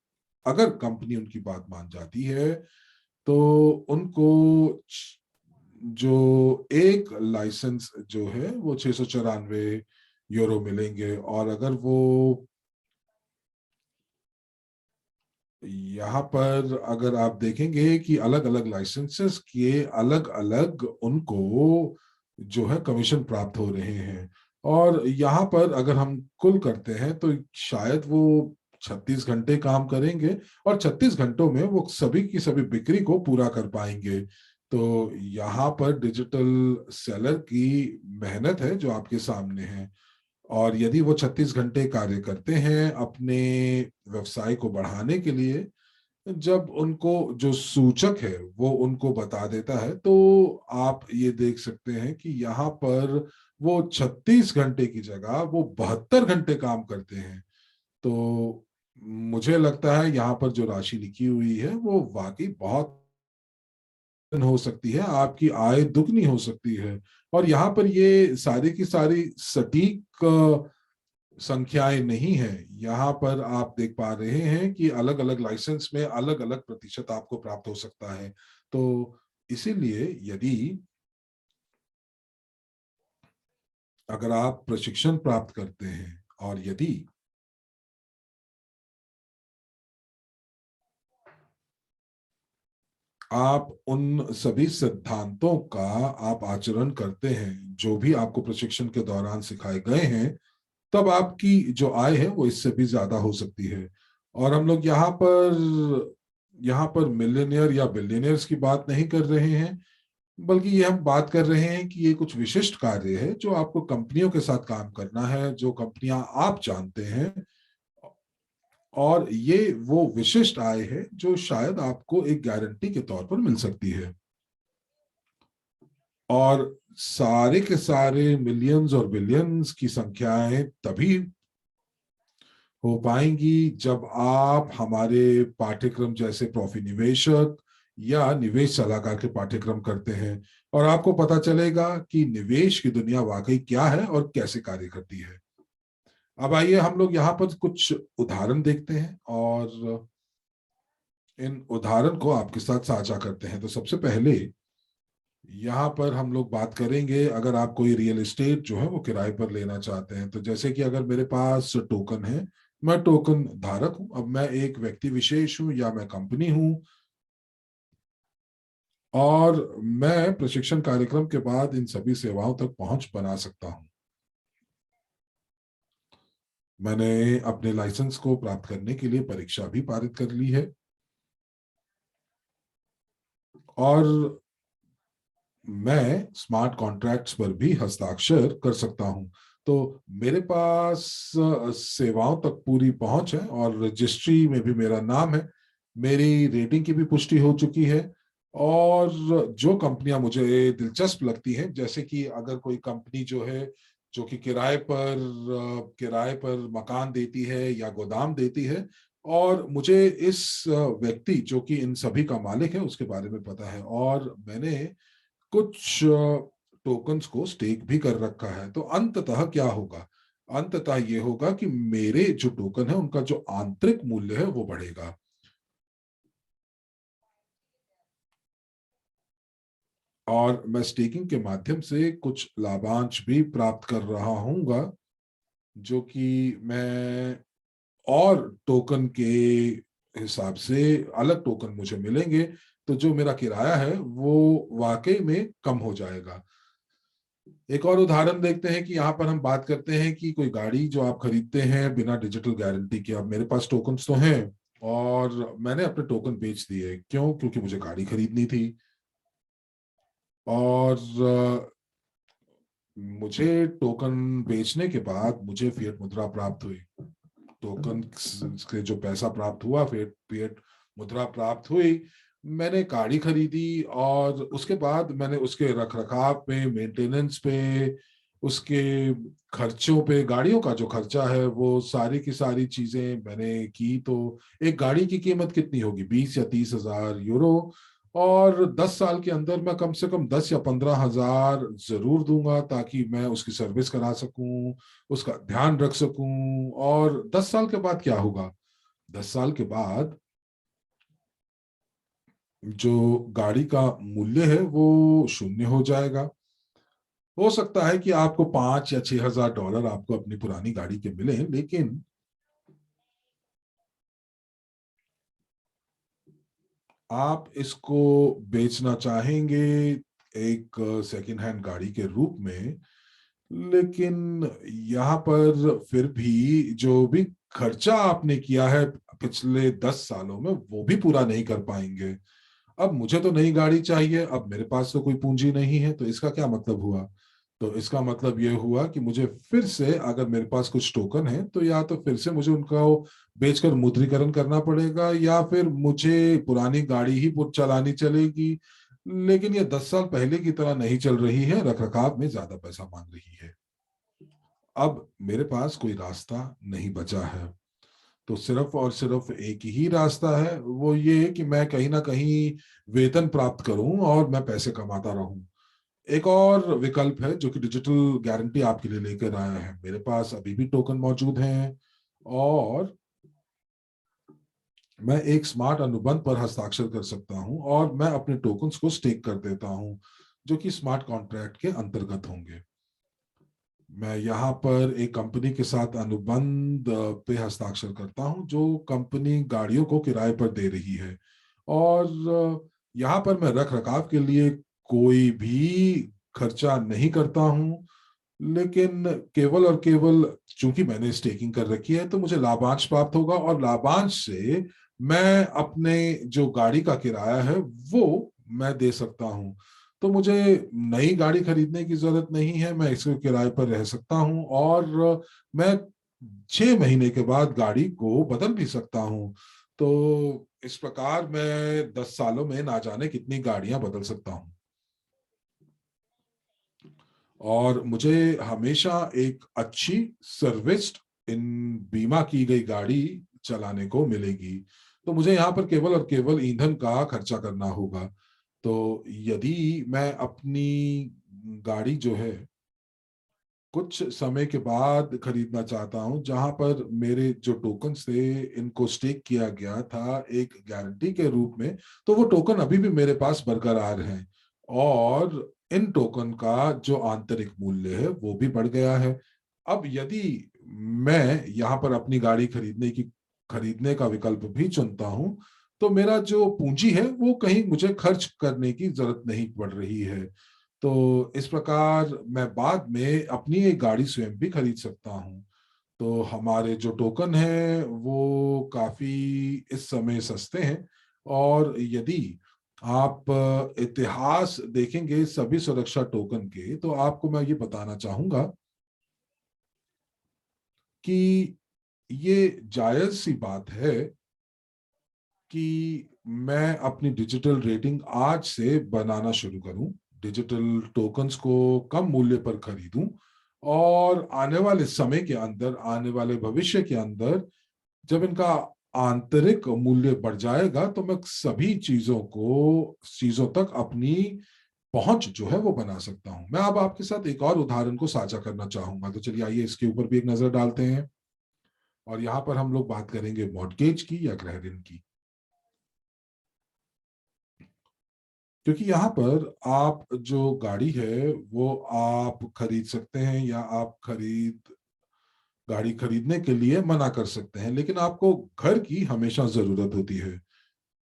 अगर कंपनी उनकी बात मान जाती है तो उनको जो एक लाइसेंस जो है वो 694 यूरो मिलेंगे। और अगर वो यहाँ पर अगर आप देखेंगे कि अलग अलग लाइसेंसेस के अलग अलग उनको जो है कमीशन प्राप्त हो रहे हैं, और यहाँ पर अगर हम कुल करते हैं तो शायद वो 36 घंटे काम करेंगे, और 36 घंटों में वो सभी की सभी बिक्री को पूरा कर पाएंगे। तो यहाँ पर डिजिटल सेलर की मेहनत है जो आपके सामने है। और यदि वो 36 घंटे कार्य करते हैं अपने व्यवसाय को बढ़ाने के लिए, जब उनको जो सूचक है वो उनको बता देता है, तो आप ये देख सकते हैं कि यहाँ पर वो 36 घंटे की जगह वो 72 घंटे काम करते हैं। तो मुझे लगता है यहाँ पर जो राशि लिखी हुई है वो वाकई बहुत हो सकती है, आपकी आय दुगनी हो सकती है। और यहाँ पर ये सारी की सारी सटीक संख्याएं नहीं है। यहाँ पर आप देख पा रहे हैं कि अलग अलग लाइसेंस में अलग अलग प्रतिशत आपको प्राप्त हो सकता है। तो इसीलिए यदि अगर आप प्रशिक्षण प्राप्त करते हैं, और यदि आप उन सभी सिद्धांतों का आप आचरण करते हैं जो भी आपको प्रशिक्षण के दौरान सिखाए गए हैं, तब आपकी जो आय है वो इससे भी ज्यादा हो सकती है। और हम लोग यहाँ पर मिलियनियर या बिलियनियर्स की बात नहीं कर रहे हैं, बल्कि ये हम बात कर रहे हैं कि ये कुछ विशिष्ट कार्य है जो आपको कंपनियों के साथ काम करना है, जो कंपनियां आप जानते हैं। और ये वो विशिष्ट आय है जो शायद आपको एक गारंटी के तौर पर मिल सकती है। और सारे के सारे मिलियंस और बिलियंस की संख्याएं तभी हो पाएंगी जब आप हमारे पाठ्यक्रम जैसे प्रॉफी निवेशक या निवेश सलाहकार के पाठ्यक्रम करते हैं, और आपको पता चलेगा कि निवेश की दुनिया वाकई क्या है और कैसे कार्य करती है। अब आइए हम लोग यहाँ पर कुछ उदाहरण देखते हैं और इन उदाहरण को आपके साथ साझा करते हैं। तो सबसे पहले यहाँ पर हम लोग बात करेंगे, अगर आप कोई रियल एस्टेट जो है वो किराए पर लेना चाहते हैं, तो जैसे कि अगर मेरे पास टोकन है मैं टोकन धारक हूं। अब मैं एक व्यक्ति विशेष हूं या मैं कंपनी हूं, और मैं प्रशिक्षण कार्यक्रम के बाद इन सभी सेवाओं तक पहुंच बना सकता हूं। मैंने अपने लाइसेंस को प्राप्त करने के लिए परीक्षा भी पारित कर ली है, और मैं स्मार्ट कॉन्ट्रैक्ट्स पर भी हस्ताक्षर कर सकता हूं। तो मेरे पास सेवाओं तक पूरी पहुंच है, और रजिस्ट्री में भी मेरा नाम है। मेरी रेटिंग की भी पुष्टि हो चुकी है। और जो कंपनियां मुझे दिलचस्प लगती हैं, जैसे कि अगर कोई कंपनी जो है, जो कि किराए पर मकान देती है या गोदाम देती है, और मुझे इस व्यक्ति जो कि इन सभी का मालिक है उसके बारे में पता है, और मैंने कुछ टोकन्स को स्टेक भी कर रखा है, तो अंततः क्या होगा? अंततः ये होगा कि मेरे जो टोकन है उनका जो आंतरिक मूल्य है वो बढ़ेगा। और मैं स्टेकिंग के माध्यम से कुछ लाभांश भी प्राप्त कर रहा हूँगा, जो कि मैं और टोकन के हिसाब से अलग टोकन मुझे मिलेंगे, तो जो मेरा किराया है वो वाकई में कम हो जाएगा। एक और उदाहरण देखते हैं कि यहाँ पर हम बात करते हैं कि कोई गाड़ी जो आप खरीदते हैं बिना डिजिटल गारंटी के। अब मेरे पास टोकन्स तो हैं, और मैंने अपने टोकन बेच दिए। क्यों? क्योंकि मुझे गाड़ी खरीदनी थी, और मुझे टोकन बेचने के बाद मुझे फिएट मुद्रा प्राप्त हुई। टोकन के जो पैसा प्राप्त हुआ, फिएट फिएट मुद्रा प्राप्त हुई। मैंने गाड़ी खरीदी, और उसके बाद मैंने उसके रख रखाव पे, मेंटेनेंस पे, उसके खर्चों पे, गाड़ियों का जो खर्चा है वो सारी की सारी चीजें मैंने की। तो एक गाड़ी की कीमत कितनी होगी? 20 या 30 हजार यूरो। और 10 साल के अंदर मैं कम से कम 10 या 15 हजार जरूर दूंगा, ताकि मैं उसकी सर्विस करा सकूं, उसका ध्यान रख सकूं। और 10 साल के बाद क्या होगा? 10 साल के बाद जो गाड़ी का मूल्य है वो शून्य हो जाएगा। हो सकता है कि आपको 5 या 6 हजार डॉलर आपको अपनी पुरानी गाड़ी के मिले, लेकिन आप इसको बेचना चाहेंगे एक सेकेंड हैंड गाड़ी के रूप में। लेकिन यहाँ पर फिर भी जो भी खर्चा आपने किया है पिछले 10 सालों में, वो भी पूरा नहीं कर पाएंगे। अब मुझे तो नई गाड़ी चाहिए, अब मेरे पास तो कोई पूंजी नहीं है, तो इसका क्या मतलब हुआ? तो इसका मतलब ये हुआ कि मुझे फिर से, अगर मेरे पास कुछ टोकन है, तो या तो फिर से मुझे उनका बेचकर मुद्रीकरण करना पड़ेगा, या फिर मुझे पुरानी गाड़ी ही चलानी चलेगी। लेकिन ये 10 साल पहले की तरह नहीं चल रही है, रखरखाव में ज्यादा पैसा मांग रही है। अब मेरे पास कोई रास्ता नहीं बचा है, तो सिर्फ और सिर्फ एक ही रास्ता है, वो ये कि मैं कहीं ना कहीं वेतन प्राप्त करूं और मैं पैसे कमाता रहूं। एक और विकल्प है जो कि डिजिटल गारंटी आपके लिए लेकर आया है। मेरे पास अभी भी टोकन मौजूद हैं, और मैं एक स्मार्ट अनुबंध पर हस्ताक्षर कर सकता हूं, और मैं अपने टोकन्स को स्टेक कर देता हूं, जो कि स्मार्ट कॉन्ट्रैक्ट के अंतर्गत होंगे। मैं यहाँ पर एक कंपनी के साथ अनुबंध पे हस्ताक्षर करता हूँ, जो कंपनी गाड़ियों को किराए पर दे रही है। और यहाँ पर मैं रख रखाव के लिए कोई भी खर्चा नहीं करता हूँ। लेकिन केवल और केवल चूंकि मैंने स्टेकिंग कर रखी है, तो मुझे लाभांश प्राप्त होगा, और लाभांश से मैं अपने जो गाड़ी का किराया है वो मैं दे सकता हूँ। तो मुझे नई गाड़ी खरीदने की जरूरत नहीं है, मैं इसके किराए पर रह सकता हूँ, और मैं 6 महीने के बाद गाड़ी को बदल भी सकता हूँ। तो इस प्रकार मैं 10 सालों में ना जाने कितनी गाड़ियां बदल सकता हूँ। और मुझे हमेशा एक अच्छी सर्विस्ड, इन बीमा की गई गाड़ी चलाने को मिलेगी। तो मुझे यहाँ पर केवल और केवल ईंधन का खर्चा करना होगा। तो यदि मैं अपनी गाड़ी जो है कुछ समय के बाद खरीदना चाहता हूं, जहां पर मेरे जो टोकन थे इनको स्टेक किया गया था एक गारंटी के रूप में, तो वो टोकन अभी भी मेरे पास बरकरार हैं, और इन टोकन का जो आंतरिक मूल्य है वो भी बढ़ गया है। अब यदि मैं यहाँ पर अपनी गाड़ी खरीदने का विकल्प भी चुनता हूं, तो मेरा जो पूंजी है वो कहीं मुझे खर्च करने की जरूरत नहीं पड़ रही है। तो इस प्रकार मैं बाद में अपनी एक गाड़ी स्वयं भी खरीद सकता हूँ। तो हमारे जो टोकन है वो काफी इस समय सस्ते हैं। और यदि आप इतिहास देखेंगे सभी सुरक्षा टोकन के, तो आपको मैं ये बताना चाहूंगा कि ये जायज सी बात है कि मैं अपनी डिजिटल रेटिंग आज से बनाना शुरू करूं, डिजिटल टोकन्स को कम मूल्य पर खरीदूं, और आने वाले समय के अंदर, आने वाले भविष्य के अंदर जब इनका आंतरिक मूल्य बढ़ जाएगा, तो मैं सभी चीजों तक अपनी पहुंच जो है वो बना सकता हूं। मैं अब आपके साथ एक और उदाहरण को साझा करना चाहूंगा, तो चलिए आइए इसके ऊपर भी एक नजर डालते हैं। और यहाँ पर हम लोग बात करेंगे मॉर्गेज की या गृह ऋण की। क्योंकि यहाँ पर आप जो गाड़ी है वो आप खरीद सकते हैं, या आप गाड़ी खरीदने के लिए मना कर सकते हैं, लेकिन आपको घर की हमेशा जरूरत होती है।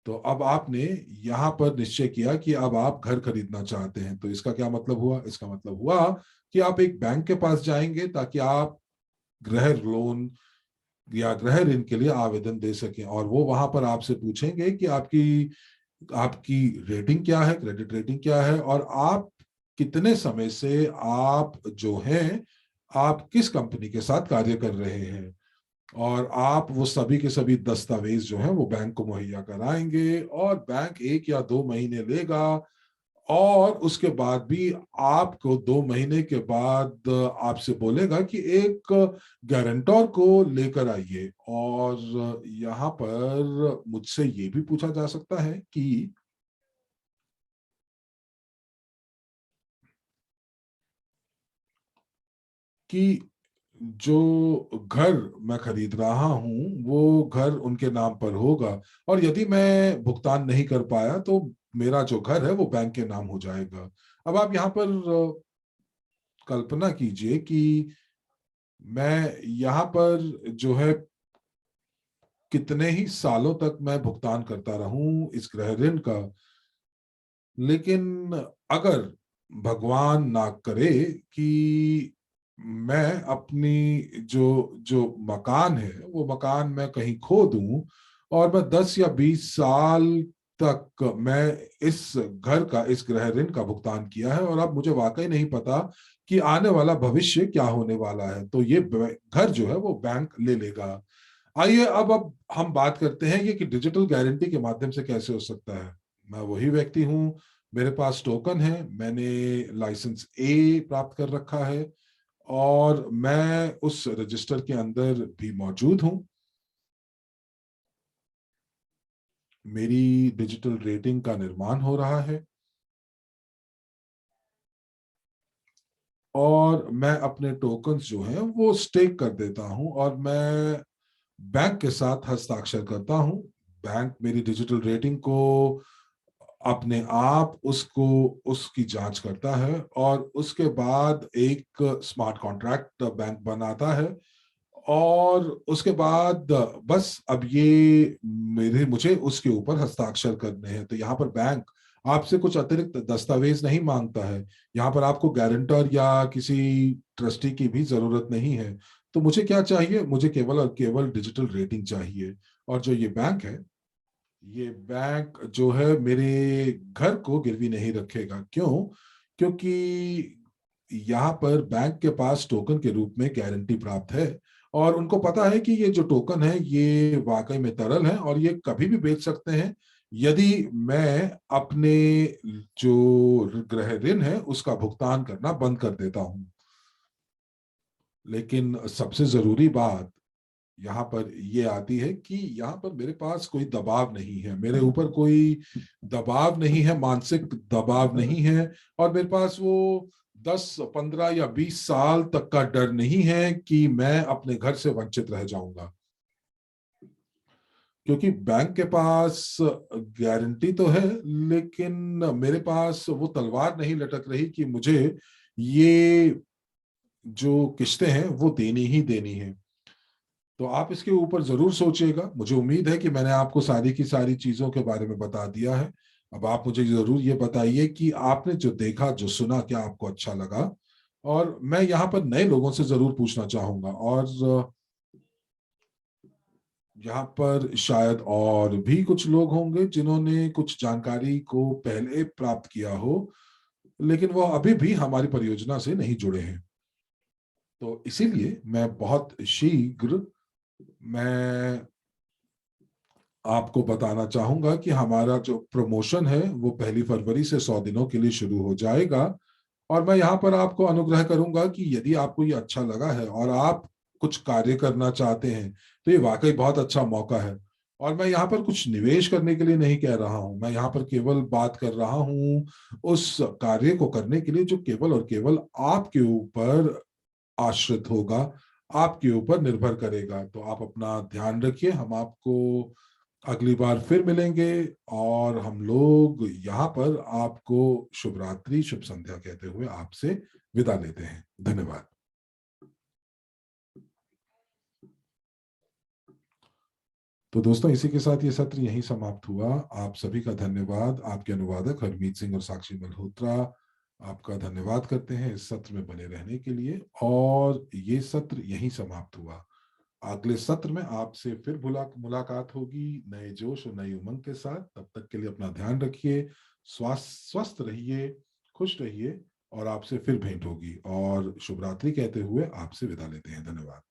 तो अब आपने यहाँ पर निश्चय किया कि अब आप घर खरीदना चाहते हैं, तो इसका क्या मतलब हुआ? इसका मतलब हुआ कि आप एक बैंक के पास जाएंगे ताकि आप गृह लोन या गृह ऋण के लिए आवेदन दे सकें, और वो वहां पर आपसे पूछेंगे कि आपकी आपकी रेटिंग क्या है, क्रेडिट रेटिंग क्या है, और आप कितने समय से आप जो हैं, आप किस कंपनी के साथ कार्य कर रहे हैं। और आप वो सभी के सभी दस्तावेज जो हैं वो बैंक को मुहैया कराएंगे, और बैंक 1 या 2 महीने लेगा। और उसके बाद भी आपको 2 महीने के बाद आपसे बोलेगा कि एक गारंटर को लेकर आइए। और यहाँ पर मुझसे ये भी पूछा जा सकता है कि जो घर मैं खरीद रहा हूं वो घर उनके नाम पर होगा, और यदि मैं भुगतान नहीं कर पाया तो मेरा जो घर है वो बैंक के नाम हो जाएगा। अब आप यहाँ पर कल्पना कीजिए कि मैं यहाँ पर जो है कितने ही सालों तक मैं भुगतान करता रहूं इस गृह ऋण का, लेकिन अगर भगवान ना करे कि मैं अपनी जो जो मकान है वो मकान मैं कहीं खो दूं, और मैं 10 या 20 साल तक मैं इस घर का, इस गृह ऋण का भुगतान किया है, और अब मुझे वाकई नहीं पता कि आने वाला भविष्य क्या होने वाला है, तो ये घर जो है वो बैंक ले लेगा। आइए अब हम बात करते हैं ये कि डिजिटल गारंटी के माध्यम से कैसे हो सकता है। मैं वही व्यक्ति हूं, मेरे पास टोकन है, मैंने लाइसेंस ए प्राप्त कर रखा है, और मैं उस रजिस्टर के अंदर भी मौजूद हूं। मेरी डिजिटल रेटिंग का निर्माण हो रहा है, और मैं अपने टोकन्स जो हैं वो स्टेक कर देता हूं, और मैं बैंक के साथ हस्ताक्षर करता हूं। बैंक मेरी डिजिटल रेटिंग को अपने आप उसकी जांच करता है, और उसके बाद एक स्मार्ट कॉन्ट्रैक्ट बैंक बनाता है। और उसके बाद बस अब ये मेरे मुझे उसके ऊपर हस्ताक्षर करने हैं। तो यहाँ पर बैंक आपसे कुछ अतिरिक्त दस्तावेज नहीं मांगता है, यहाँ पर आपको गारंटर या किसी ट्रस्टी की भी जरूरत नहीं है। तो मुझे क्या चाहिए? मुझे केवल और केवल डिजिटल रेटिंग चाहिए। और जो ये बैंक है, ये बैंक जो है मेरे घर को गिरवी नहीं रखेगा। क्यों? क्योंकि यहाँ पर बैंक के पास टोकन के रूप में गारंटी प्राप्त है, और उनको पता है कि ये जो टोकन है ये वाकई में तरल है, और ये कभी भी बेच सकते हैं यदि मैं अपने जो गृह ऋण है उसका भुगतान करना बंद कर देता हूं। लेकिन सबसे जरूरी बात यहाँ पर ये आती है कि यहाँ पर मेरे पास कोई दबाव नहीं है, मेरे ऊपर कोई दबाव नहीं है, मानसिक दबाव नहीं है, और मेरे पास वो 10, 15 या 20 साल तक का डर नहीं है कि मैं अपने घर से वंचित रह जाऊंगा। क्योंकि बैंक के पास गारंटी तो है, लेकिन मेरे पास वो तलवार नहीं लटक रही कि मुझे ये जो किस्तें हैं वो देनी ही देनी है। तो आप इसके ऊपर जरूर सोचिएगा। मुझे उम्मीद है कि मैंने आपको सारी की सारी चीजों के बारे में बता दिया है। अब आप मुझे जरूर ये बताइए कि आपने जो देखा, जो सुना, क्या आपको अच्छा लगा। और मैं यहाँ पर नए लोगों से जरूर पूछना चाहूंगा, और यहाँ पर शायद और भी कुछ लोग होंगे जिन्होंने कुछ जानकारी को पहले प्राप्त किया हो, लेकिन वो अभी भी हमारी परियोजना से नहीं जुड़े हैं। तो इसीलिए मैं बहुत शीघ्र मैं आपको बताना चाहूंगा कि हमारा जो प्रमोशन है वो 1 फरवरी से 100 दिनों के लिए शुरू हो जाएगा। और मैं यहाँ पर आपको अनुग्रह करूंगा कि यदि आपको ये अच्छा लगा है और आप कुछ कार्य करना चाहते हैं, तो ये वाकई बहुत अच्छा मौका है। और मैं यहाँ पर कुछ निवेश करने के लिए नहीं कह रहा हूं, मैं यहाँ पर केवल बात कर रहा हूं उस कार्य को करने के लिए जो केवल और केवल आपके ऊपर आश्रित होगा, आपके ऊपर निर्भर करेगा। तो आप अपना ध्यान रखिए। हम आपको अगली बार फिर मिलेंगे, और हम लोग यहाँ पर आपको शुभ रात्रि, शुभ संध्या कहते हुए आपसे विदा लेते हैं। धन्यवाद। तो दोस्तों, इसी के साथ ये सत्र यहीं समाप्त हुआ। आप सभी का धन्यवाद। आपके अनुवादक हरमीत सिंह और साक्षी मल्होत्रा आपका धन्यवाद करते हैं इस सत्र में बने रहने के लिए। और ये सत्र यहीं समाप्त हुआ। अगले सत्र में आपसे फिर मुलाकात होगी नए जोश और नई उमंग के साथ। तब तक के लिए अपना ध्यान रखिए, स्वस्थ रहिए, खुश रहिए, और आपसे फिर भेंट होगी। और शुभ रात्रि कहते हुए आपसे विदा लेते हैं। धन्यवाद।